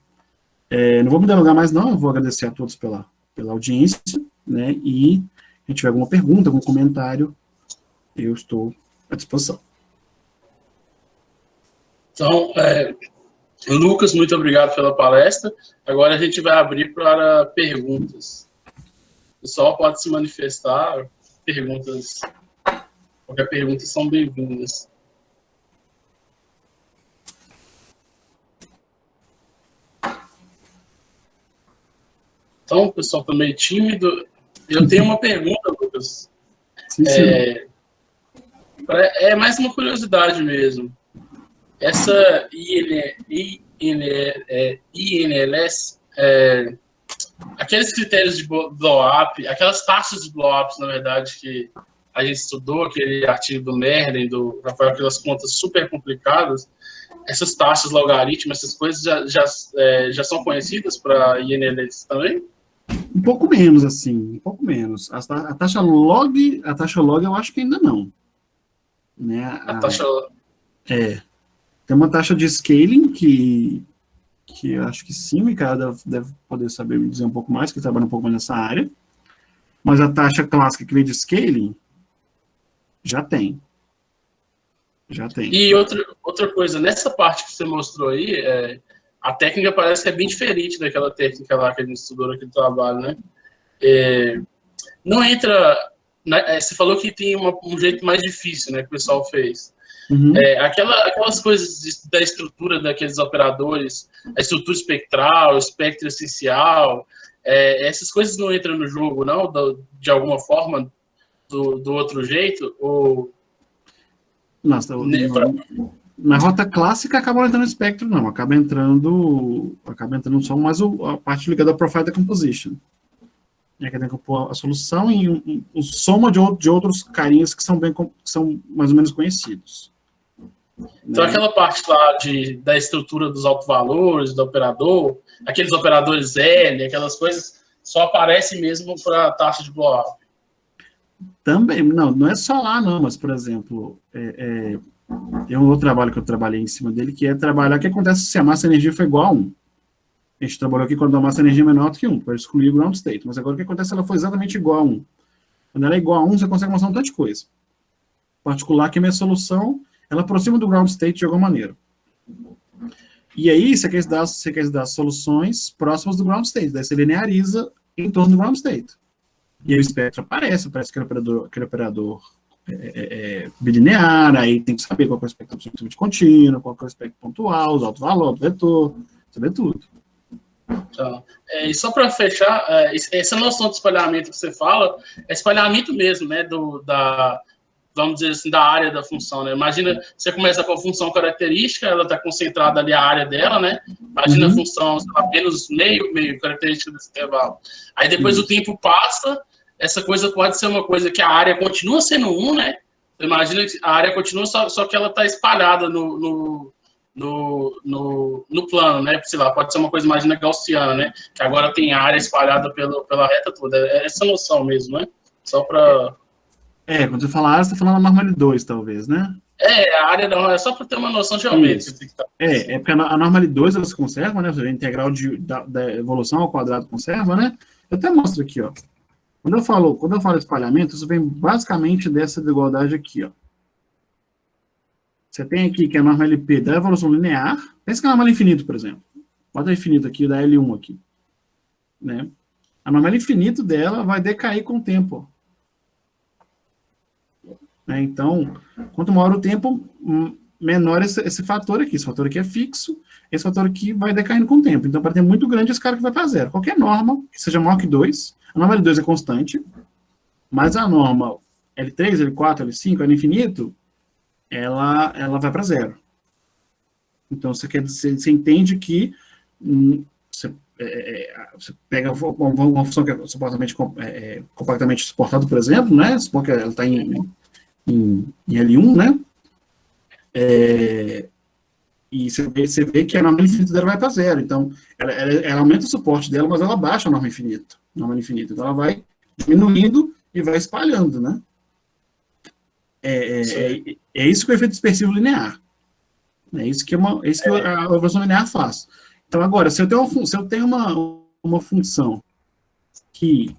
Não vou me delongar mais, não. Eu vou agradecer a todos pela audiência, né? E se a gente tiver alguma pergunta, algum comentário, eu estou à disposição. Então, Lucas, muito obrigado pela palestra. Agora a gente vai abrir para perguntas. O pessoal pode se manifestar, perguntas, qualquer pergunta são bem-vindas. Então, o pessoal está meio tímido. Eu tenho uma pergunta, Lucas. Sim, sim. É mais uma curiosidade mesmo. Essa INLS, aqueles critérios de blow-up, aquelas taxas de blow-ups, na verdade, que a gente estudou, aquele artigo do Merlin, do Rafael, aquelas contas super complicadas, essas taxas logaritmas, essas coisas já são conhecidas para INLS também? Um pouco menos, assim, um pouco menos. A taxa log eu acho que ainda não. Né? A taxa... Tem uma taxa de scaling que eu acho que sim, o Ricardo deve poder saber me dizer um pouco mais, que trabalha um pouco mais nessa área. Mas a taxa clássica que vem de scaling, já tem. Já tem. E outra coisa, nessa parte que você mostrou aí, a técnica parece que é bem diferente daquela técnica lá que a gente estudou naquele trabalho, né? Não entra... você falou que tem um jeito mais difícil, né, que o pessoal fez. Uhum. Aquelas coisas da estrutura daqueles operadores, a estrutura espectral, o espectro essencial, essas coisas não entram no jogo, não? De alguma forma, do outro jeito? Ou... Nossa, na rota clássica acaba entrando no espectro, não. Acaba entrando só mais a parte ligada ao Profile Decomposition. Que tem que pôr a solução em soma de outros carinhas que são mais ou menos conhecidos. Então, aquela parte lá da estrutura dos autovalores, do operador, aqueles operadores L, aquelas coisas, só aparecem mesmo para a taxa de blow-up. Também, não é só lá, não, mas, por exemplo, tem um outro trabalho que eu trabalhei em cima dele, que é trabalhar o que acontece se a massa energia for igual a 1. A gente trabalhou aqui quando a massa energia é menor do que 1, para excluir o ground state. Mas agora o que acontece se ela for exatamente igual a 1? Quando ela é igual a 1, você consegue mostrar um tanto de coisa. Em particular, que a minha solução, ela aproxima do ground state de alguma maneira. E aí, você quer dar soluções próximas do ground state. Daí você lineariza em torno do ground state. E aí o espectro aparece aquele operador bilinear, aí tem que saber qual é o espectro absolutamente contínuo, qual é o espectro pontual, os autovalor, alto vetor, saber tudo. Tá. E só para fechar, essa noção de espalhamento que você fala, é espalhamento mesmo, né, vamos dizer assim, da área da função, né? Imagina, você começa com a função característica, ela está concentrada ali a área dela, né? Imagina a função apenas meio característica desse intervalo. Aí depois o tempo passa, essa coisa pode ser uma coisa que a área continua sendo 1, né? Imagina que a área continua, só que ela está espalhada no plano, né? Sei lá, pode ser uma coisa, imagina, gaussiana, né? Que agora tem área espalhada pela reta toda. É essa noção mesmo, né? Só para... quando você fala área, você está falando a norma de 2, talvez, né? A área não, é só para ter uma noção geométrica. Porque a norma de 2 ela se conserva, né? Ou seja, a integral da evolução ao quadrado conserva, né? Eu até mostro aqui, ó. Quando eu falo espalhamento, isso vem basicamente dessa desigualdade aqui, ó. Você tem aqui que a norma LP da evolução linear, pensa que é a norma infinito, por exemplo. Bota infinito aqui, da L1 aqui. Né? A norma infinito dela vai decair com o tempo. Então, quanto maior o tempo, menor esse fator aqui. Esse fator aqui é fixo, esse fator aqui vai decaindo com o tempo. Então, para ter muito grande, esse cara que vai para zero. Qualquer norma, que seja maior que 2, a norma L2 é constante, mas a norma L3, L4, L5, L infinito, ela vai para zero. Então, você entende que você pega uma função que é supostamente compactamente suportada, por exemplo, né? Suponho que ela está em L1, né? E você vê que a norma infinita dela vai para zero. Então, ela aumenta o suporte dela, mas ela baixa a norma infinita. Então, ela vai diminuindo e vai espalhando, né? É isso que o efeito dispersivo linear. É isso que a evolução linear faz. Então, agora, se eu tenho uma função que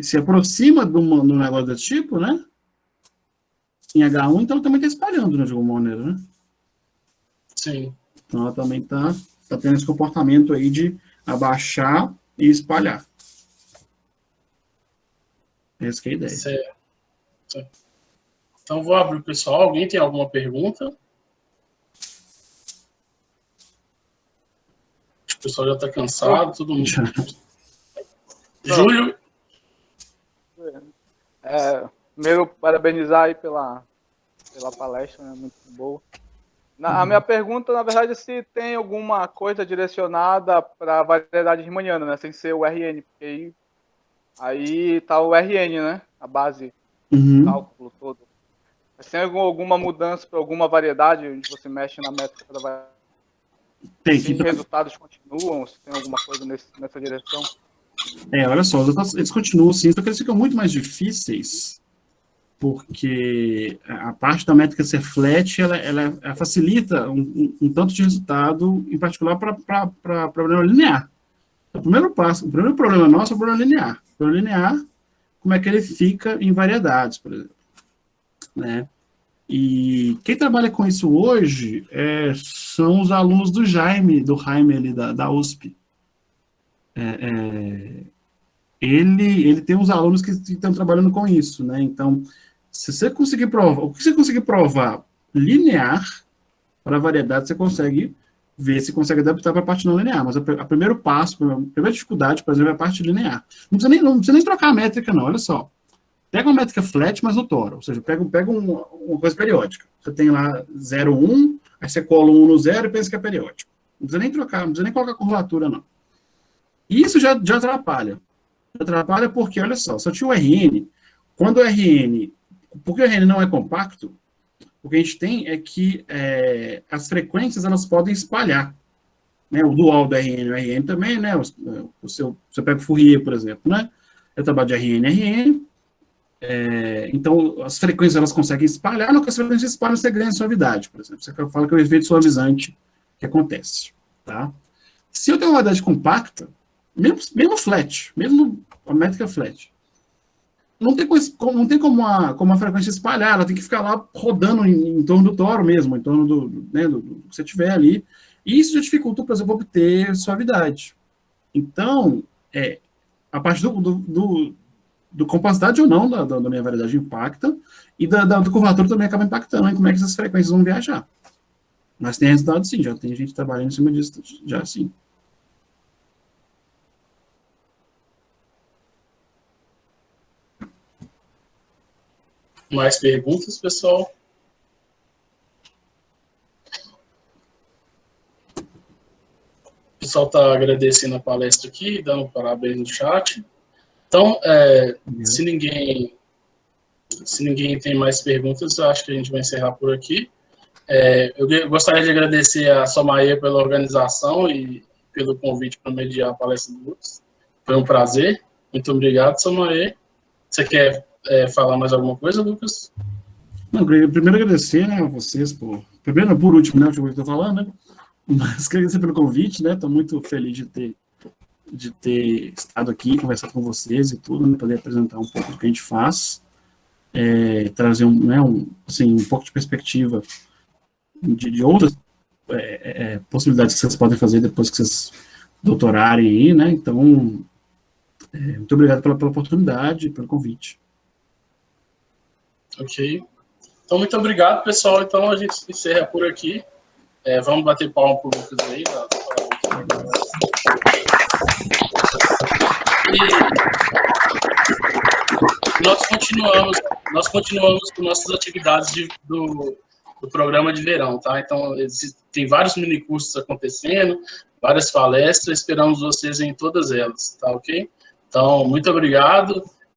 se aproxima de um negócio desse tipo, né? Em H1, então ela também está espalhando, né, de alguma maneira, né? Sim. Então ela também está tendo esse comportamento aí de abaixar e espalhar. Essa que é a ideia. Certo. Então vou abrir o pessoal. Alguém tem alguma pergunta? O pessoal já está cansado, todo mundo. Júlio? Primeiro, parabenizar aí pela palestra, né? Muito boa. A minha pergunta, na verdade, é se tem alguma coisa direcionada para a variedade riemanniana, né? Sem ser o RN, porque aí tá o RN, né? A base do cálculo todo. Mas tem alguma mudança para alguma variedade onde você mexe na métrica da variedade? Se resultados continuam, se tem alguma coisa nessa direção? Olha só, eles continuam sim, só que eles ficam muito mais difíceis, porque a parte da métrica ser flat, ela facilita um tanto de resultado, em particular para problema linear. O primeiro problema nosso é o problema linear. O problema linear, como é que ele fica em variedades, por exemplo. Né? E quem trabalha com isso hoje são os alunos do Jaime ali da USP. Ele tem uns alunos que estão trabalhando com isso, né? Então, se você conseguir provar, o que você conseguir provar linear para a variedade, você consegue ver se consegue adaptar para a parte não linear. Mas o primeiro passo, a primeira dificuldade, por exemplo, é a parte linear. Não precisa nem trocar a métrica, não. Olha só. Pega uma métrica flat, mas no toro. Ou seja, pega uma coisa periódica. Você tem lá 0, 1, aí você cola 1 no 0 e pensa que é periódico. Não precisa nem trocar, não precisa nem colocar curvatura, não. E isso já atrapalha. Atrapalha porque, olha só, se eu tinha o RN, quando o RN... Porque o RN não é compacto, o que a gente tem é que as frequências elas podem espalhar. Né? O dual do RN e o RN também, né? Você pega o Fourier, por exemplo, né? Eu trabalho de RN e RN. Então, as frequências elas conseguem espalhar, no que as frequências espalham, você ganha suavidade, por exemplo. Você fala que é o efeito suavizante que acontece. Tá? Se eu tenho uma variedade compacta, mesmo flat, mesmo a métrica flat, não tem como a frequência espalhar, ela tem que ficar lá rodando em torno do toro mesmo, em torno do que você tiver ali, e isso já dificulta, por exemplo, obter suavidade. Então, a parte do compacidade ou não da minha variedade impacta, e do curvatura também acaba impactando em como é que essas frequências vão viajar. Mas tem resultado sim, já tem gente trabalhando em cima disso, já sim. Mais perguntas, pessoal? O pessoal está agradecendo a palestra aqui, dando parabéns no chat. Então, se ninguém tem mais perguntas, eu acho que a gente vai encerrar por aqui. Eu gostaria de agradecer a Somaia pela organização e pelo convite para mediar a palestra do Lucas. Foi um prazer. Muito obrigado, Somaia. Você quer falar mais alguma coisa, Lucas? Não, primeiro agradecer, né, a vocês primeiro, por último, né, o que eu estou falando, né? Mas quero agradecer pelo convite, né? Estou muito feliz de ter estado aqui, conversado com vocês e tudo, né, poder apresentar um pouco do que a gente faz, trazer um pouco de perspectiva de outras possibilidades que vocês podem fazer depois que vocês doutorarem aí, né? Então, muito obrigado pela oportunidade e pelo convite. Ok. Então, muito obrigado, pessoal. Então, a gente encerra por aqui. Vamos bater palma para o Lucas aí. E nós continuamos com nossas atividades do programa de verão, tá? Então, tem vários minicursos acontecendo, várias palestras, esperamos vocês em todas elas, tá ok? Então, muito obrigado.